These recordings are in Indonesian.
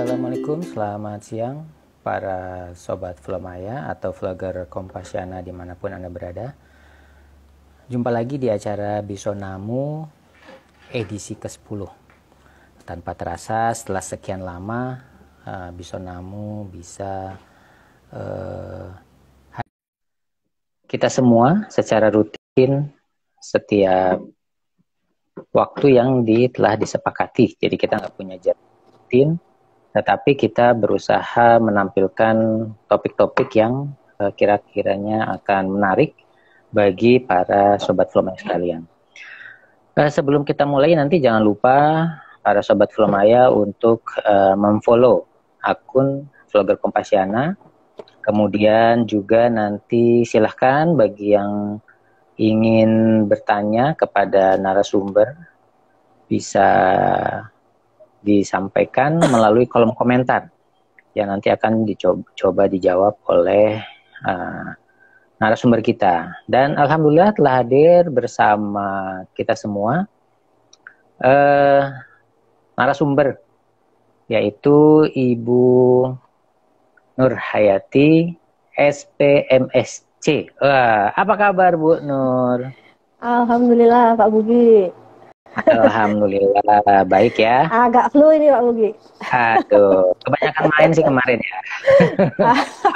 Assalamualaikum, selamat siang para sobat Vlogmaya atau vlogger Kompasiana dimanapun Anda berada. Jumpa lagi di acara Bisonamu edisi ke-10. Tanpa terasa setelah sekian lama Bisonamu bisa kita semua secara rutin setiap waktu yang telah disepakati. Jadi kita nggak punya jadwal rutin, tetapi kita berusaha menampilkan topik-topik yang kira-kiranya akan menarik bagi para sobat Vlogmaya sekalian. Sebelum kita mulai, nanti jangan lupa para sobat Vlogmaya untuk memfollow akun vlogger Kompasiana. Kemudian juga nanti silahkan bagi yang ingin bertanya kepada narasumber bisa disampaikan melalui kolom komentar yang nanti akan dicoba dijawab oleh narasumber kita. Dan alhamdulillah telah hadir bersama kita semua narasumber, yaitu Ibu Nur Hayati SPMSC. Wah, apa kabar Bu Nur? Alhamdulillah Pak Bugi. Alhamdulillah baik ya. Agak flu ini Pak Bugi. Aduh, kebanyakan main sih kemarin ya.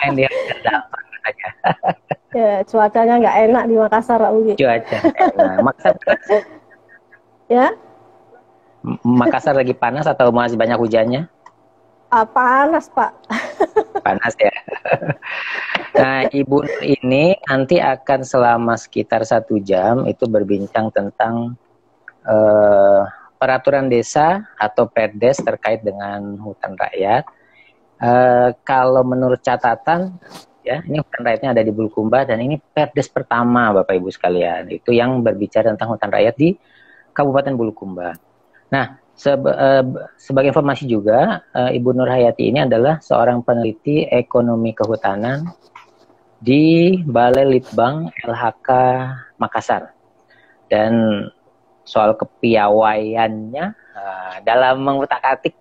Main di Jakarta aja. Ya, cuacanya nggak enak di Makassar Pak Bugi. Cuaca enak. Makassar ya? Makassar lagi panas atau masih banyak hujannya? Panas Pak. Panas ya. Nah, Ibu ini nanti akan selama sekitar 1 jam itu berbincang tentang peraturan desa atau Perdes terkait dengan hutan rakyat. Kalau menurut catatan, ya, ini hutan rakyatnya ada di Bulukumba dan ini Perdes pertama Bapak Ibu sekalian, itu yang berbicara tentang hutan rakyat di Kabupaten Bulukumba. Nah, sebagai informasi juga, Ibu Nur Hayati ini adalah seorang peneliti ekonomi kehutanan di Balai Litbang LHK Makassar. Dan soal kepiawaiannya dalam mengutak-atik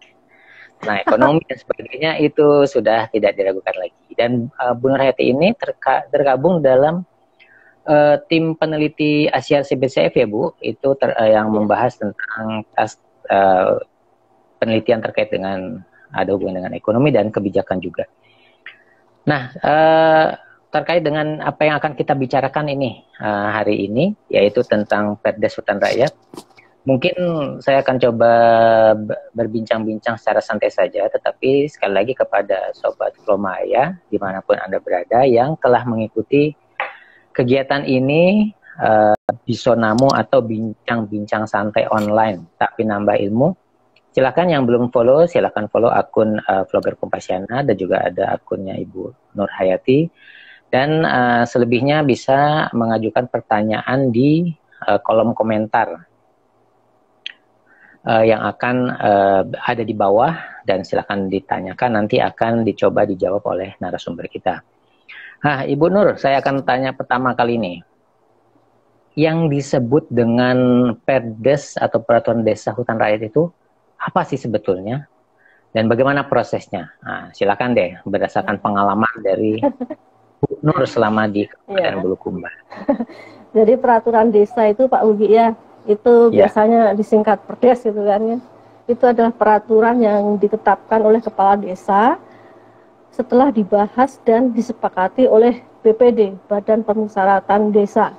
ekonomi dan sebagainya itu sudah tidak diragukan lagi. Dan Bu Nur Hayati ini tergabung dalam tim peneliti Asia CBCF ya Bu, itu yang membahas tentang penelitian terkait dengan ada hubungan dengan ekonomi dan kebijakan juga. Nah, terkait dengan apa yang akan kita bicarakan ini hari ini, yaitu tentang Perdes Hutan Rakyat, mungkin saya akan coba berbincang-bincang secara santai saja, tetapi sekali lagi kepada Sobat Vlogmaya, dimanapun Anda berada, yang telah mengikuti kegiatan ini, Bisonamu atau bincang-bincang santai online tapi nambah ilmu, silakan yang belum follow, silakan follow akun vlogger Kompasiana dan juga ada akunnya Ibu Nur Hayati. Dan selebihnya bisa mengajukan pertanyaan di kolom komentar yang akan ada di bawah dan silakan ditanyakan, nanti akan dicoba dijawab oleh narasumber kita. Nah, Ibu Nur, saya akan tanya pertama kali ini. Yang disebut dengan Perdes atau Peraturan Desa Hutan Rakyat itu apa sih sebetulnya? Dan bagaimana prosesnya? Nah, silakan deh, berdasarkan pengalaman dari Bu Nur selama di Kabupaten Bulukumba. Jadi peraturan desa itu Pak Ugi ya, itu biasanya disingkat Perdes gitu kan ya. Itu adalah peraturan yang ditetapkan oleh kepala desa setelah dibahas dan disepakati oleh BPD, Badan Permusyawaratan Desa.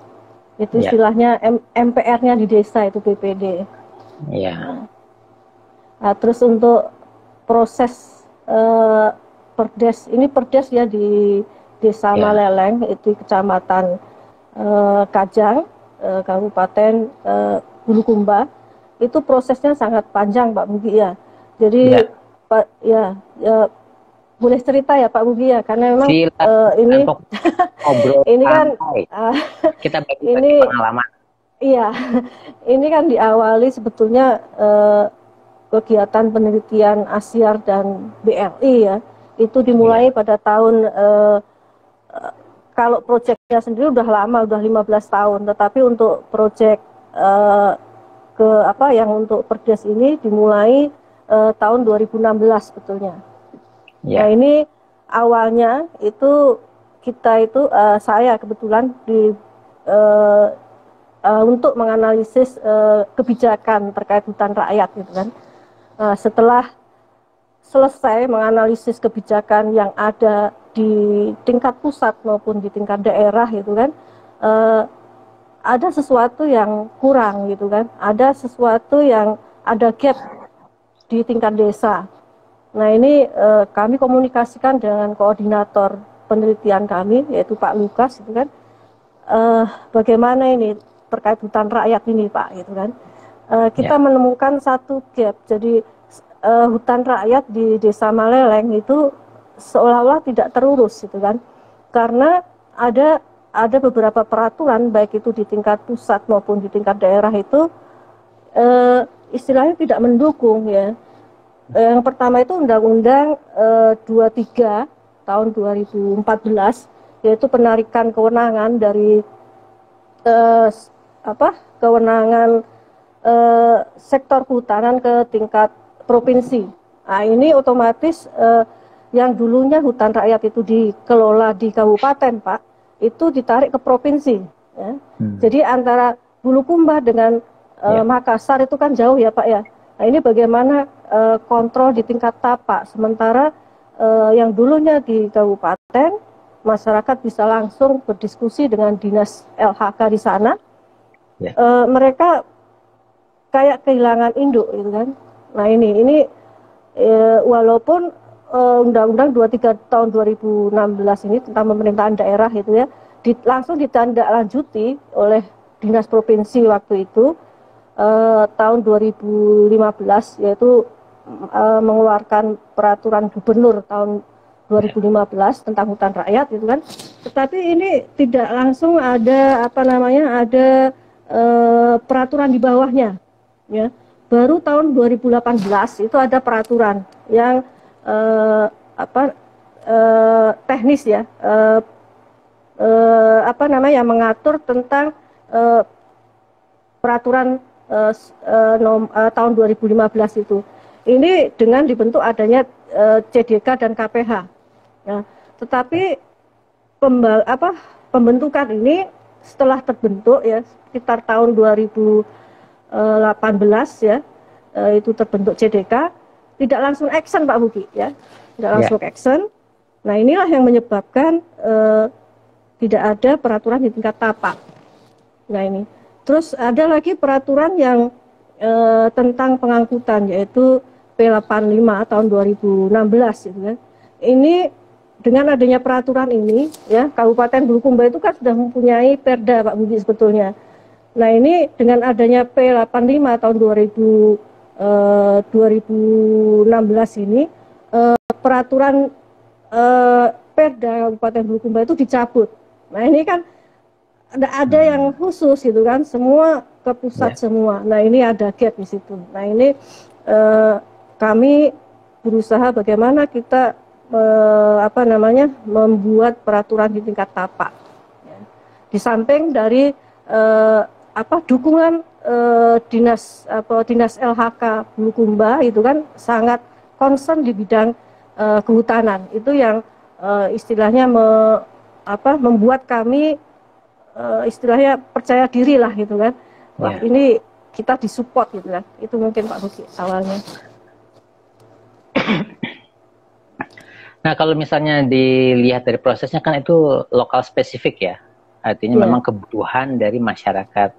Itu istilahnya MPR-nya di desa itu BPD. Iya. Nah, terus untuk proses Perdes, ini Perdes ya di Desa Maleleng, itu Kecamatan Kajang, Kabupaten Bulukumba. Itu prosesnya sangat panjang Pak Bugi ya. Jadi Pak boleh cerita ya Pak Bugi ya, karena memang ini ini kan kita bagi pengalaman. Iya, ini kan diawali sebetulnya kegiatan penelitian Asyar dan BLI ya, itu dimulai pada tahun kalau proyeknya sendiri udah lama, udah 15 tahun, tetapi untuk proyek yang untuk Perdes ini dimulai tahun 2016 sebetulnya. Ya. Nah ini awalnya itu saya kebetulan untuk menganalisis kebijakan terkait hutan rakyat gitu kan. Setelah selesai menganalisis kebijakan yang ada di tingkat pusat maupun di tingkat daerah gitu kan, ada sesuatu yang kurang gitu kan, ada sesuatu yang ada gap di tingkat desa. Nah ini kami komunikasikan dengan koordinator penelitian kami yaitu Pak Lukas gitu kan, bagaimana ini terkait hutan rakyat ini Pak gitu kan. Kita menemukan satu gap, jadi hutan rakyat di Desa Maleleng itu seolah-olah tidak terurus gitu kan, karena ada beberapa peraturan baik itu di tingkat pusat maupun di tingkat daerah itu istilahnya tidak mendukung ya. Yang pertama itu Undang-Undang 23 tahun 2014 yaitu penarikan kewenangan dari kewenangan sektor kehutanan ke tingkat provinsi. Nah, ini otomatis yang dulunya hutan rakyat itu dikelola di kabupaten, Pak, itu ditarik ke provinsi. Ya. Jadi antara Bulukumba dengan Makassar itu kan jauh ya, Pak ya. Nah, ini bagaimana kontrol di tingkat tapak, sementara yang dulunya di kabupaten, masyarakat bisa langsung berdiskusi dengan dinas LHK di sana. Mereka kayak kehilangan induk, gitu kan. Nah ini walaupun Undang-Undang 23 tahun 2016 ini tentang pemerintahan daerah itu ya, langsung ditindaklanjuti oleh dinas provinsi waktu itu tahun 2015 yaitu mengeluarkan peraturan gubernur tahun 2015 tentang hutan rakyat gitu kan. Tetapi ini tidak langsung ada ada peraturan di bawahnya ya. Baru tahun 2018 itu ada peraturan yang teknis ya, mengatur tentang peraturan tahun 2015 itu. Ini dengan dibentuk adanya CDK dan KPH. Ya. Tetapi pembentukan ini setelah terbentuk ya sekitar tahun 2018 ya, itu terbentuk CDK, tidak langsung action Pak Buki ya, tidak langsung action. Nah inilah yang menyebabkan tidak ada peraturan di tingkat tapak. Nah ini, terus ada lagi peraturan yang tentang pengangkutan yaitu P85 tahun 2016 gitu kan. Ini dengan adanya peraturan ini ya, Kabupaten Bulukumba itu kan sudah mempunyai perda Pak Budi sebetulnya. Nah ini dengan adanya P85 tahun 2016 ini peraturan perda Kabupaten Bulukumba itu dicabut. Nah ini kan ada yang khusus gitu kan, semua ke pusat semua. Nah ini ada gap di situ. Nah ini kami berusaha bagaimana kita membuat peraturan di tingkat tapak. Ya. Di samping dari dukungan dinas LHK Bulukumba itu kan sangat concern di bidang kehutanan. Itu yang istilahnya membuat kami istilahnya percaya diri lah gitu kan. Wah ini kita disupport gitu kan. Itu mungkin Pak Buki awalnya. Nah kalau misalnya dilihat dari prosesnya kan itu lokal spesifik ya, artinya memang kebutuhan dari masyarakat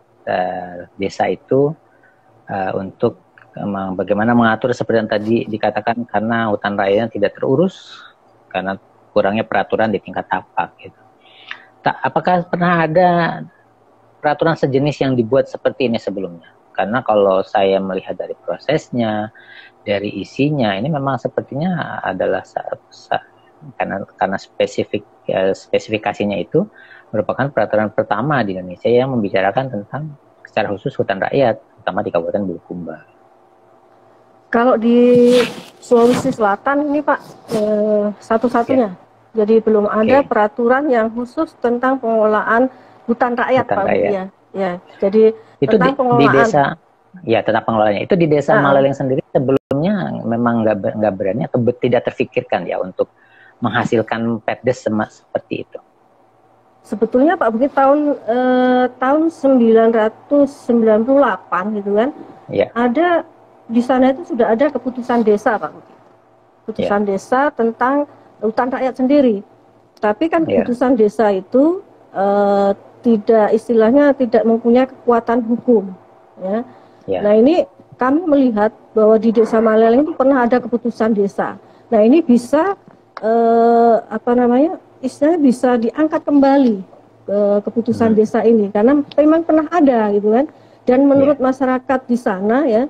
desa itu untuk bagaimana mengatur seperti yang tadi dikatakan, karena hutan rakyatnya tidak terurus karena kurangnya peraturan di tingkat tapak gitu. Apakah pernah ada peraturan sejenis yang dibuat seperti ini sebelumnya? Karena kalau saya melihat dari prosesnya, dari isinya, ini memang sepertinya adalah karena spesifikasinya itu merupakan peraturan pertama di Indonesia yang membicarakan tentang secara khusus hutan rakyat, terutama di Kabupaten Bulukumba. Kalau di Sulawesi Selatan ini Pak satu-satunya, jadi belum ada peraturan yang khusus tentang pengelolaan hutan rakyat Pak. Ya, jadi itu tentang pengelolaan. Di desa, ya tentang pengelolaannya. Itu di Desa Maleleng sendiri sebelumnya memang nggak berani atau tidak terfikirkan ya untuk menghasilkan Perdes seperti itu? Sebetulnya Pak Bukit tahun 1998 gitu kan, Ya. ada di sana itu sudah ada keputusan desa Pak Bukit. Keputusan desa tentang hutan rakyat sendiri. Tapi kan keputusan desa itu tidak, istilahnya tidak mempunyai kekuatan hukum. Ya. Nah ini kami melihat bahwa di Desa Maleleng itu pernah ada keputusan desa. Nah ini bisa istilahnya bisa diangkat kembali keputusan desa ini karena memang pernah ada gitu kan. Dan menurut masyarakat di sana ya,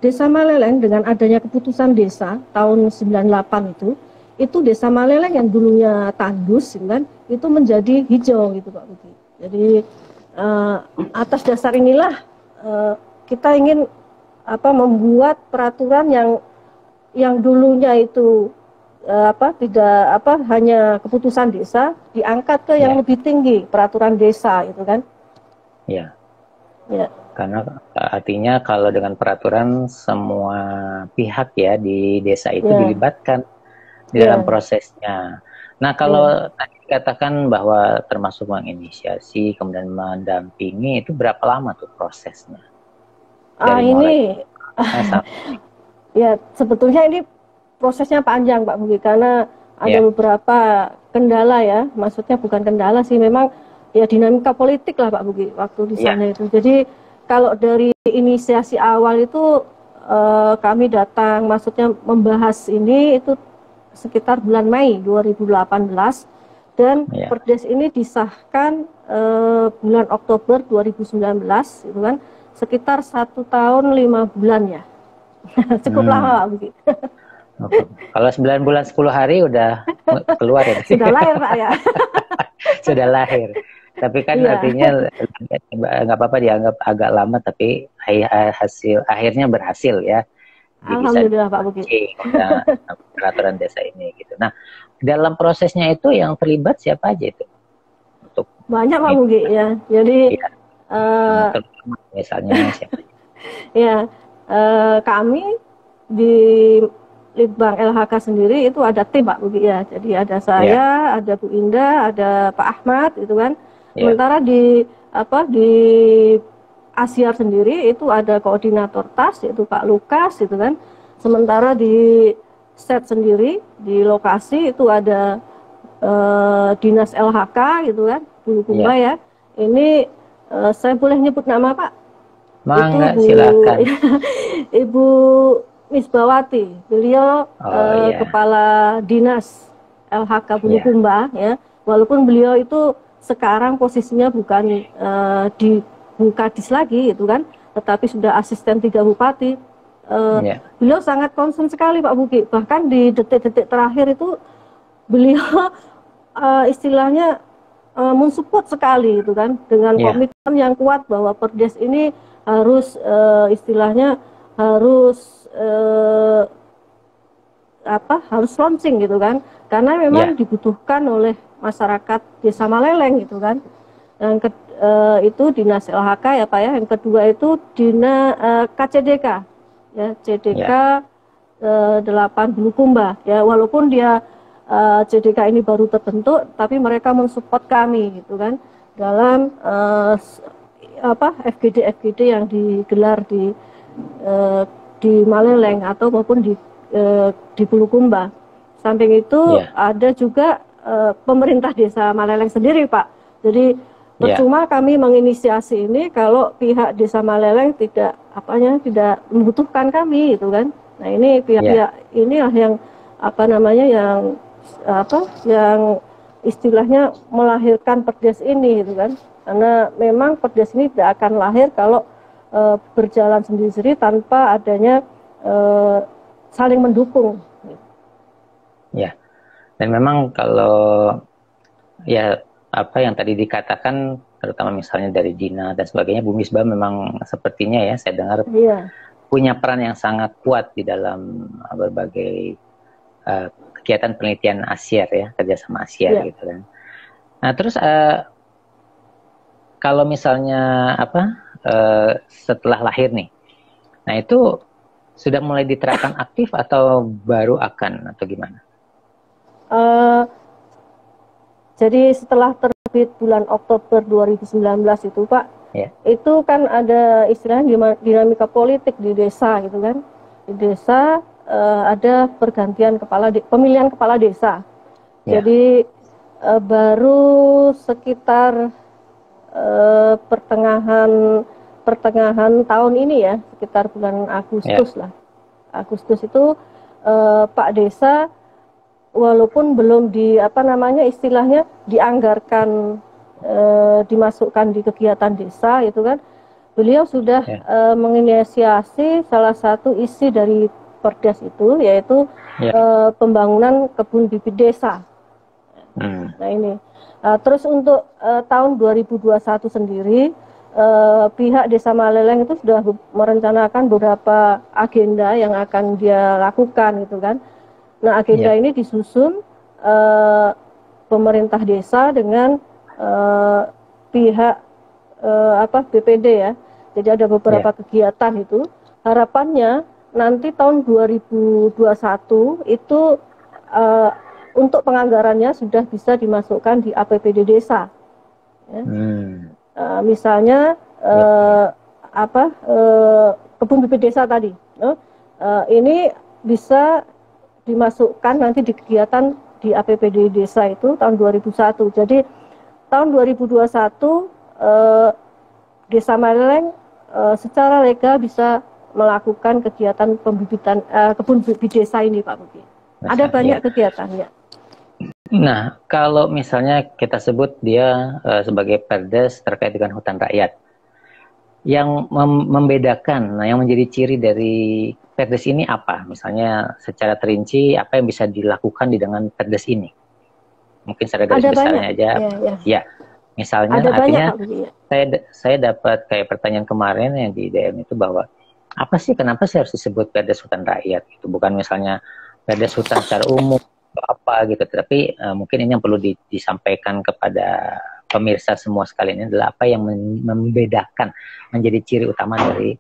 Desa Maleleng dengan adanya keputusan desa tahun 98 itu Desa Maleleng yang dulunya tandus gitu kan, itu menjadi hijau gitu Pak Budi. Jadi atas dasar inilah kita ingin membuat peraturan yang dulunya itu tidak hanya keputusan desa diangkat ke yang lebih tinggi, peraturan desa itu kan. Ya. Karena artinya kalau dengan peraturan semua pihak ya di desa itu dilibatkan di dalam prosesnya. Nah, kalau tadi dikatakan bahwa termasuk menginisiasi kemudian mendampingi, itu berapa lama tuh prosesnya? Ya sebetulnya ini prosesnya panjang Pak Budi, karena ada beberapa kendala ya, maksudnya bukan kendala sih, memang ya dinamika politik lah Pak Budi waktu di sana itu. Jadi kalau dari inisiasi awal itu kami datang, maksudnya membahas ini itu sekitar bulan Mei 2018 dan Perdes ini disahkan bulan Oktober 2019 itu kan, sekitar 1 tahun 5 bulan ya. Cukup lama Pak Budi. Kalau 9 bulan 10 hari udah keluar ya? Sudah lahir Pak ya? Sudah lahir. Tapi kan artinya nggak apa-apa dianggap agak lama, tapi akhirnya berhasil ya. Alhamdulillah Pak Bukit. Peraturan desa ini gitu. Nah, dalam prosesnya itu yang terlibat siapa aja itu? Banyak Pak Bukit ya. Jadi misalnya siapa? Ya, kami di Litbang LHK sendiri itu ada tim Pak Bukit ya. Jadi ada saya, ada Bu Indah, ada Pak Ahmad itu kan. Sementara di Asyar sendiri itu ada koordinator TAS yaitu Pak Lukas itu kan. Sementara di set sendiri di lokasi itu ada dinas LHK gitu kan, Bulukumba ya. Ini saya boleh nyebut nama Pak? Mangga, itu silakan. Ibu Misbawati, beliau kepala dinas LHK Bulukumba ya. Walaupun beliau itu sekarang posisinya bukan di Bukadis lagi itu kan, tetapi sudah asisten 3 bupati. Beliau sangat concern sekali Pak Buki. Bahkan di detik-detik terakhir itu beliau istilahnya mensupport sekali itu kan, dengan komitmen yang kuat bahwa Perdes ini harus istilahnya harus launching gitu kan, karena memang dibutuhkan oleh masyarakat Desa Maleleng gitu kan. Yang itu dinas LHK ya Pak ya. Yang kedua itu KCDK ya, CDK 8 Bulukumba ya. Walaupun dia CDK ini baru terbentuk, tapi mereka mensupport kami gitu kan dalam FGD yang digelar di Maleleng atau maupun di Bulukumba. Samping itu ada juga pemerintah Desa Maleleng sendiri Pak. Jadi percuma kami menginisiasi ini kalau pihak Desa Maleleng tidak membutuhkan kami gitu kan. Nah ini pihak-pihak inilah yang yang istilahnya melahirkan Perdes ini gitu kan. Karena memang Perdes ini tidak akan lahir kalau berjalan sendiri-sendiri tanpa adanya saling mendukung. Ya, dan memang kalau apa yang tadi dikatakan, terutama misalnya dari Dina dan sebagainya, Bu Misbah memang sepertinya ya, saya dengar punya peran yang sangat kuat di dalam berbagai kegiatan penelitian Asyar ya, kerjasama Asyar gitu kan. Nah terus kalau misalnya setelah lahir nih, nah itu sudah mulai diterapkan aktif atau baru akan atau gimana? Jadi setelah terbit bulan Oktober 2019 itu Pak, itu kan ada istilahnya dinamika politik di desa gitu kan. Di desa ada pergantian pemilihan kepala desa. Jadi baru sekitar pertengahan tahun ini ya, sekitar bulan Agustus lah. Agustus itu Pak Desa walaupun belum istilahnya dianggarkan dimasukkan di kegiatan desa itu kan, beliau sudah menginisiasi salah satu isi dari Perdes itu, yaitu pembangunan kebun bibit desa. Nah ini terus untuk tahun 2021 sendiri pihak Desa Maleleng itu sudah merencanakan beberapa agenda yang akan dia lakukan gitu kan. Nah agenda ini disusun pemerintah desa dengan pihak BPD ya. Jadi ada beberapa kegiatan itu. Harapannya nanti tahun 2021 itu untuk penganggarannya sudah bisa dimasukkan di APBD desa. Ya. Misalnya kebun bibit desa tadi, ini bisa dimasukkan nanti di kegiatan di APBD desa itu tahun 2001. Jadi tahun 2021 Desa Maleleng secara legal bisa melakukan kegiatan pembibitan kebun bibit desa ini Pak Buki. Ada banyak kegiatannya. Nah, kalau misalnya kita sebut dia sebagai Perdes terkait dengan hutan rakyat, yang membedakan, yang menjadi ciri dari Perdes ini apa? Misalnya secara terinci, apa yang bisa dilakukan dengan Perdes ini? Mungkin secara garis besarnya aja. Ya, misalnya artinya saya dapat kayak pertanyaan kemarin yang di DM itu bahwa apa sih, kenapa sih harus disebut Perdes hutan rakyat? Itu bukan misalnya Perdes hutan secara umum apa gitu, tapi mungkin ini yang perlu disampaikan kepada pemirsa semua sekalian, ini adalah apa yang membedakan menjadi ciri utama dari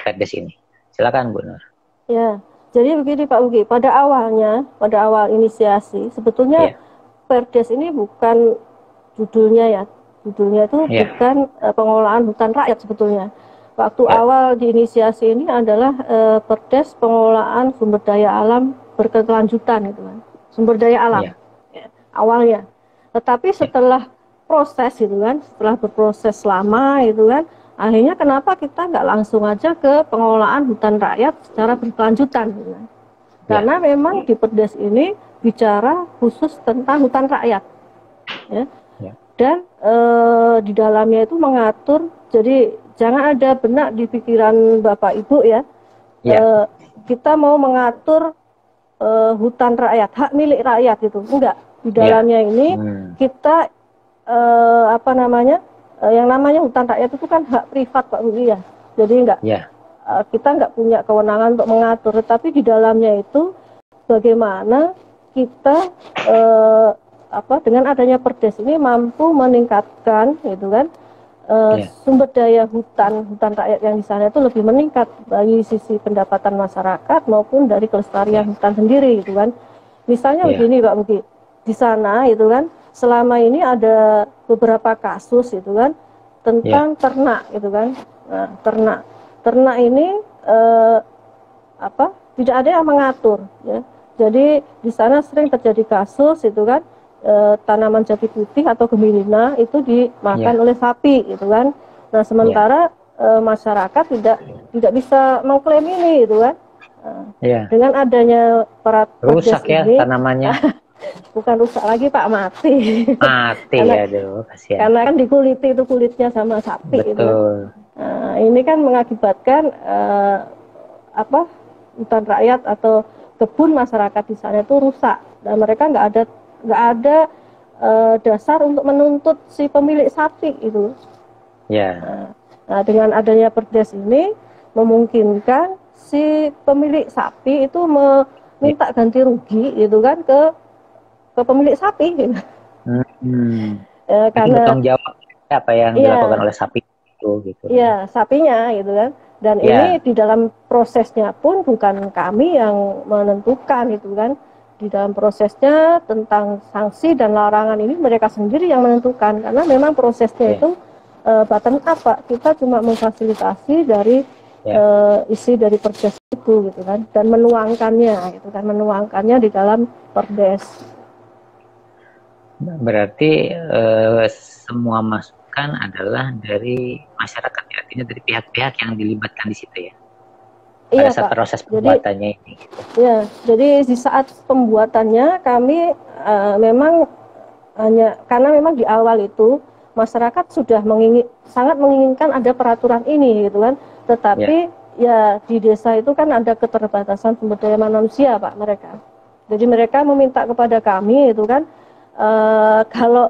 Perdes ini. Silakan Bu Nur. Ya, jadi begini Pak Ugi, pada awal inisiasi sebetulnya Perdes ini bukan judulnya itu bukan pengelolaan hutan rakyat sebetulnya. Waktu awal diinisiasi ini adalah Perdes pengelolaan sumber daya alam berkelanjutan gitu kan, sumber daya alam awalnya. Tetapi setelah proses gitu kan, setelah berproses lama gitu kan, akhirnya kenapa kita nggak langsung aja ke pengelolaan hutan rakyat secara berkelanjutan gitu kan? Karena memang di Perdes ini bicara khusus tentang hutan rakyat ya. Dan di dalamnya itu mengatur, jadi jangan ada benak di pikiran Bapak Ibu ya, kita mau mengatur hutan rakyat, hak milik rakyat itu enggak. Di dalamnya ini kita yang namanya hutan rakyat itu kan hak privat Pak Budi ya. Jadi enggak kita enggak punya kewenangan untuk mengatur, tetapi di dalamnya itu bagaimana kita dengan adanya Perdes ini mampu meningkatkan gitu kan sumber daya hutan rakyat yang di sana itu lebih meningkat bagi sisi pendapatan masyarakat maupun dari kelestarian hutan sendiri gitu kan. Misalnya begini Pak Mugi, di sana itu kan selama ini ada beberapa kasus itu kan tentang ternak gitu kan. Nah, ternak ini tidak ada yang mengatur ya. Jadi di sana sering terjadi kasus itu kan tanaman jati putih atau gemilina itu dimakan oleh sapi gitu kan. Nah sementara masyarakat tidak bisa mengklaim ini gitu kan. Dengan adanya rusak ya ini, tanamannya. Bukan rusak lagi Pak, mati. Aduh kasihan. Karena kan dikuliti itu kulitnya sama sapi. Betul. Gitu. Nah, ini kan mengakibatkan hutan rakyat atau kebun masyarakat di sana itu rusak dan mereka nggak ada dasar untuk menuntut si pemilik sapi itu. Nah, dengan adanya Perdes ini memungkinkan si pemilik sapi itu meminta ganti rugi gitu kan ke pemilik sapi. Gitu. Karena bertanggung jawab apa yang dilakukan oleh sapi itu gitu. Iya, sapinya gitu kan. Dan ini di dalam prosesnya pun bukan kami yang menentukan itu kan. Di dalam prosesnya tentang sanksi dan larangan ini mereka sendiri yang menentukan, karena memang prosesnya itu bottom up, Pak. Kita cuma memfasilitasi dari isi dari perdes itu gitu kan, dan menuangkannya gitu kan, menuangkannya di dalam perdes. Berarti semua masukan adalah dari masyarakat, artinya dari pihak-pihak yang dilibatkan di situ ya. Pada saat proses pembuatannya ini. Ya, jadi di saat pembuatannya kami memang hanya karena memang di awal itu masyarakat sudah sangat menginginkan ada peraturan ini gitu kan. Tetapi ya di desa itu kan ada keterbatasan sumber daya manusia, Pak, mereka. Jadi mereka meminta kepada kami itu kan kalau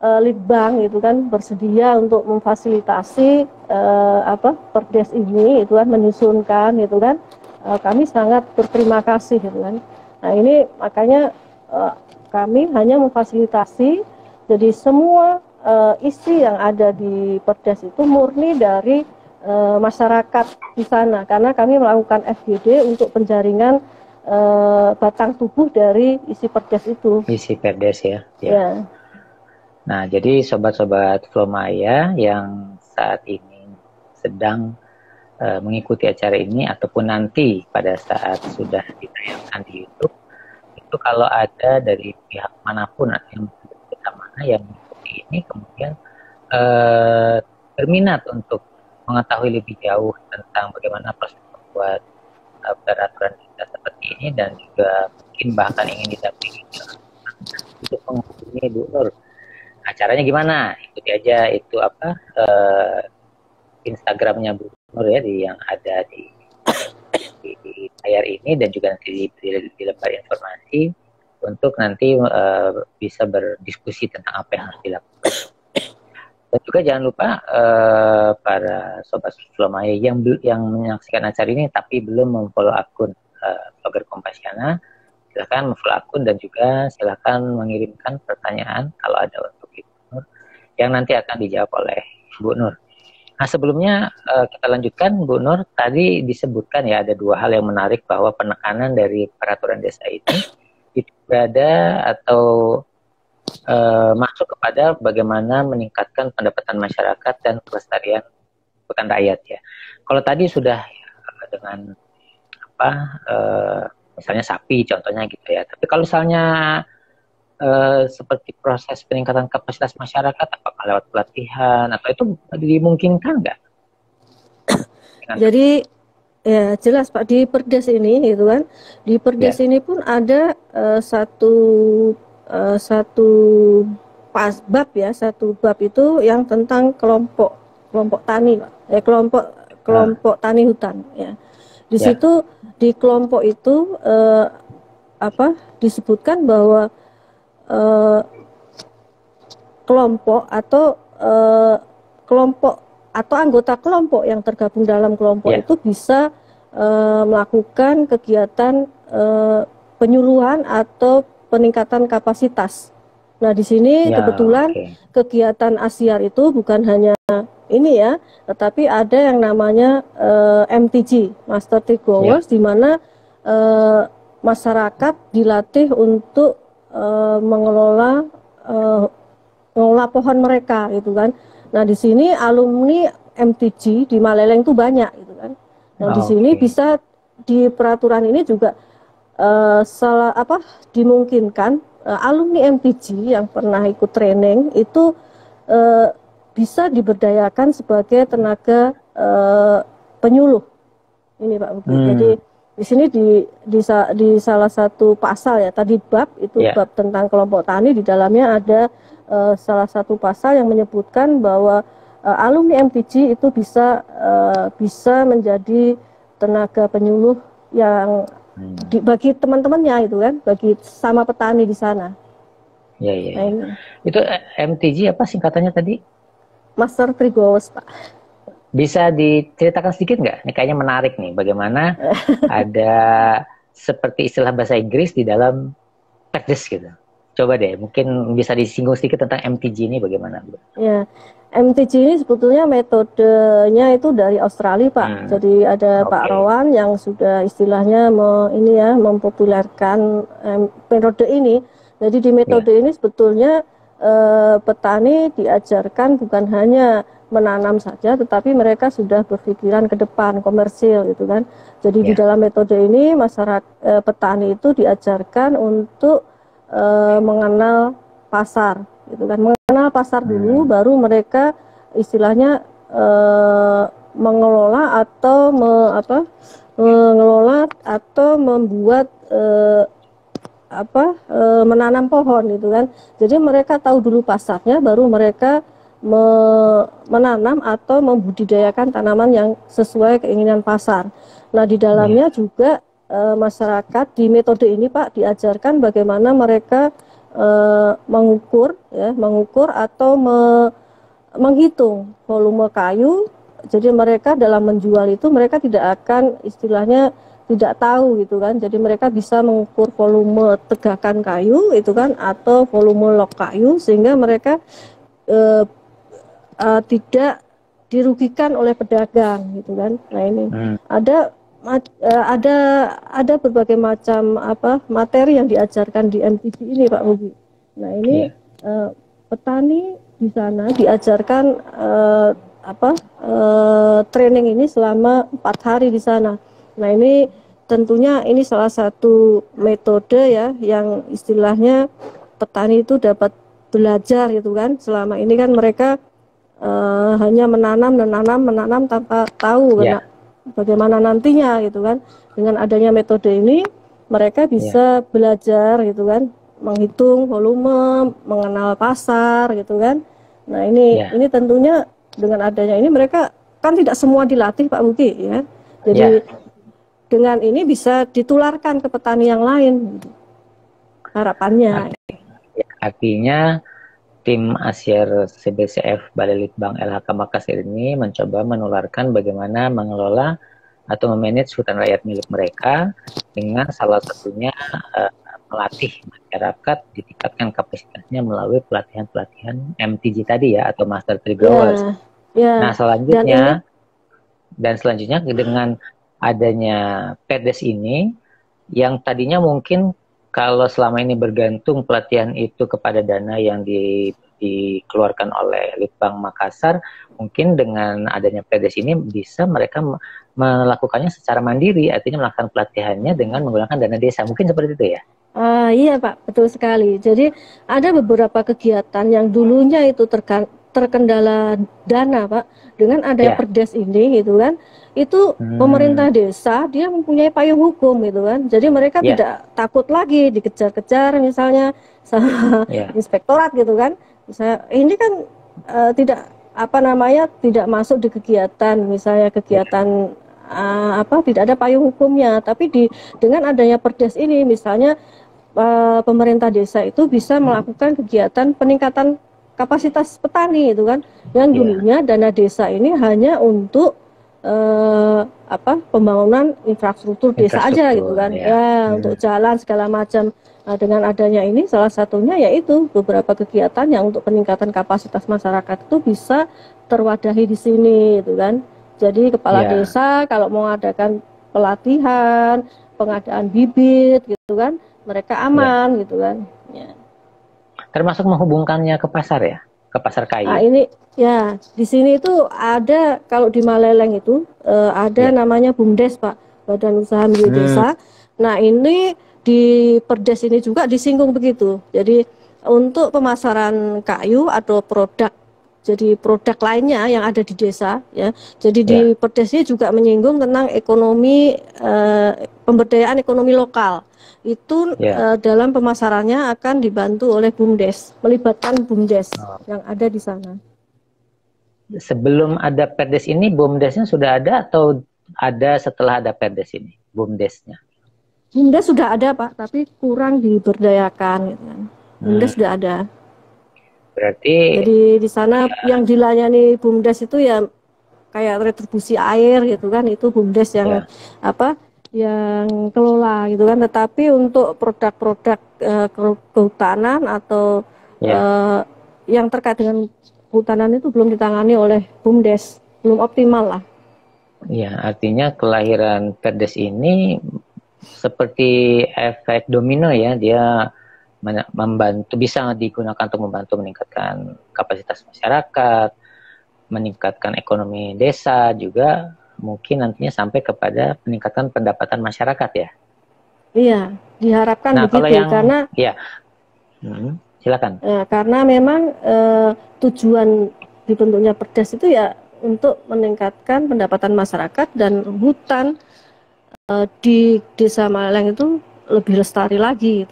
Litbang itu kan bersedia untuk memfasilitasi perdes ini itu kan, menyusunkan itu kan, kami sangat berterima kasih gitu kan. Nah ini makanya kami hanya memfasilitasi, jadi semua isi yang ada di perdes itu murni dari masyarakat di sana, karena kami melakukan FGD untuk penjaringan batang tubuh dari isi perdes itu. Isi perdes ya. Nah, jadi sobat-sobat Flomaya yang saat ini sedang mengikuti acara ini ataupun nanti pada saat sudah ditayangkan di YouTube, itu kalau ada dari pihak manapun atau yang mana yang mengikuti ini kemudian berminat untuk mengetahui lebih jauh tentang bagaimana proses membuat peraturan kita seperti ini, dan juga mungkin bahkan ingin didampingi untuk menghubungi Bu Nur. Nah, caranya gimana? Ikuti aja itu Instagramnya Bu Nur ya, yang ada di layar ini, dan juga nanti di lembar informasi untuk nanti bisa berdiskusi tentang apa yang harus dilakukan. Dan juga jangan lupa para sobat Flomaya yang menyaksikan acara ini tapi belum memfollow akun Vlogger Kompasiana, silakan memfollow akun dan juga silakan mengirimkan pertanyaan kalau ada untuk Ibu Nur yang nanti akan dijawab oleh Bu Nur. Nah, sebelumnya kita lanjutkan, Bu Nur. Tadi disebutkan ya ada dua hal yang menarik, bahwa penekanan dari peraturan desa ini itu berada atau masuk kepada bagaimana meningkatkan pendapatan masyarakat dan kelestarian hutan rakyat ya. Kalau tadi sudah dengan misalnya sapi contohnya gitu ya. Tapi kalau misalnya seperti proses peningkatan kapasitas masyarakat, apakah lewat pelatihan atau itu dimungkinkan nggak? Jadi ya jelas Pak, di perdes ini gitu kan, di perdes ini pun ada satu bab itu yang tentang kelompok tani Pak, kelompok tani hutan ya. Di situ di kelompok itu disebutkan bahwa kelompok atau anggota kelompok yang tergabung dalam kelompok itu bisa melakukan kegiatan penyuluhan atau peningkatan kapasitas. Nah, di sini kebetulan kegiatan Asyar itu bukan hanya ini ya, tetapi ada yang namanya MTG, Master Tree Growers, di mana masyarakat dilatih untuk mengelola pohon mereka gitu kan. Nah, di sini alumni MTG di Maleleng itu banyak gitu kan. Nah, di sini bisa di peraturan ini juga dimungkinkan alumni MTG yang pernah ikut training itu bisa diberdayakan sebagai tenaga penyuluh. Ini Pak Budi. Jadi di sini di salah satu pasal ya, tadi bab itu bab tentang kelompok tani, di dalamnya ada salah satu pasal yang menyebutkan bahwa alumni MTG itu bisa menjadi tenaga penyuluh yang bagi teman-temannya itu kan, bagi sama petani di sana. Nah, itu MTG apa singkatannya tadi? Master Tree Growers, Pak. Bisa diceritakan sedikit nggak? Ini kayaknya menarik nih, bagaimana ada seperti istilah bahasa Inggris di dalam perdes gitu. Coba deh, mungkin bisa disinggung sedikit tentang MTG ini bagaimana, Bu? Ya, MTG ini sebetulnya metodenya itu dari Australia, Pak. Jadi ada Pak Oke. Rowan yang sudah istilahnya mempopulerkan metode ini. Jadi di Ya, metode ini sebetulnya petani diajarkan bukan hanya menanam saja, tetapi mereka sudah berpikiran ke depan komersil gitu kan. Jadi di ya, dalam metode ini masyarakat petani itu diajarkan untuk mengenal pasar gitu kan, mengenal pasar dulu, baru mereka istilahnya mengelola atau mengelola atau membuat menanam pohon gitu kan. Jadi mereka tahu dulu pasarnya, baru mereka menanam atau membudidayakan tanaman yang sesuai keinginan pasar. Nah, di dalamnya juga masyarakat di metode ini, Pak, diajarkan bagaimana mereka mengukur atau menghitung volume kayu. Jadi mereka dalam menjual itu mereka tidak akan istilahnya tidak tahu gitu kan. Jadi mereka bisa mengukur volume tegakan kayu itu kan, atau volume log kayu, sehingga mereka tidak dirugikan oleh pedagang gitu kan. Nah ini ada berbagai macam materi yang diajarkan di MTG ini, Pak Bobi. Nah ini petani di sana diajarkan training ini selama 4 hari di sana. Nah ini tentunya ini salah satu metode ya yang istilahnya petani itu dapat belajar gitu kan. Selama ini kan mereka hanya menanam tanpa tahu bagaimana nantinya gitu kan. Dengan adanya metode ini mereka bisa belajar gitu kan, menghitung volume, mengenal pasar gitu kan. Nah ini tentunya dengan adanya ini mereka kan tidak semua dilatih, Pak Buki ya. Jadi dengan ini bisa ditularkan ke petani yang lain harapannya. Artinya tim Asyir CBCF Balai Litbang LHK Makassar ini mencoba menularkan bagaimana mengelola atau memanage hutan rakyat milik mereka, dengan salah satunya melatih masyarakat, ditingkatkan kapasitasnya melalui pelatihan-pelatihan MTG tadi ya, atau Master Tree Growers. Nah selanjutnya dengan adanya PEDES ini, yang tadinya mungkin kalau selama ini bergantung pelatihan itu kepada dana yang dikeluarkan oleh Litbang Makassar, mungkin dengan adanya PEDES ini bisa mereka melakukannya secara mandiri, artinya melakukan pelatihannya dengan menggunakan dana desa. Mungkin seperti itu ya? Iya Pak, betul sekali. Jadi ada beberapa kegiatan yang dulunya itu terkendala dana, Pak. Dengan adanya Perdes ini gitu kan, itu pemerintah desa dia mempunyai payung hukum gitu kan. Jadi mereka tidak takut lagi dikejar-kejar misalnya sama inspektorat gitu kan. Misalnya ini kan tidak tidak masuk di kegiatan, misalnya kegiatan tidak ada payung hukumnya, tapi dengan adanya Perdes ini misalnya pemerintah desa itu bisa melakukan kegiatan peningkatan kapasitas petani itu kan, yang dulunya dana desa ini hanya untuk pembangunan infrastruktur desa aja gitu kan, untuk jalan segala macam. Nah, dengan adanya ini salah satunya yaitu beberapa kegiatan yang untuk peningkatan kapasitas masyarakat itu bisa terwadahi di sini gitu kan. Jadi kepala desa kalau mau mengadakan pelatihan, pengadaan bibit gitu kan, mereka aman gitu kan. Termasuk menghubungkannya ke pasar ya, ke pasar kayu. Nah, ini ya di sini itu ada, kalau di Maleleng itu ada namanya BUMDes, Pak, Badan Usaha Milik Desa. Nah ini di Perdes ini juga disinggung begitu. Jadi untuk pemasaran kayu atau produk, jadi produk lainnya yang ada di desa ya. Jadi di Perdes ini juga menyinggung tentang ekonomi, pemberdayaan ekonomi lokal. Itu dalam pemasarannya akan dibantu oleh BUMDes, melibatkan BUMDes yang ada di sana. Sebelum ada Perdes ini, BUMDesnya sudah ada atau ada setelah ada Perdes ini, BUMDesnya? BUMDes sudah ada, Pak, tapi kurang diberdayakan gitu kan. BUMDes sudah ada. Berarti jadi di sana yang dilayani BUMDes itu ya kayak retribusi air gitu kan, itu BUMDes yang yang kelola gitu kan. Tetapi untuk produk-produk kehutanan atau Ya, yang terkait dengan kehutanan itu belum ditangani oleh BUMDes, belum optimal lah. ya, artinya kelahiran Perdes ini seperti efek domino ya, dia membantu, bisa digunakan untuk membantu meningkatkan kapasitas masyarakat, meningkatkan ekonomi desa, juga mungkin nantinya sampai kepada peningkatan pendapatan masyarakat ya. Iya, diharapkan Nah, kalau begitu yang karena ya, silakan. karena memang tujuan dibentuknya Perdes itu ya untuk meningkatkan pendapatan masyarakat dan hutan di Desa Maleng itu lebih lestari lagi.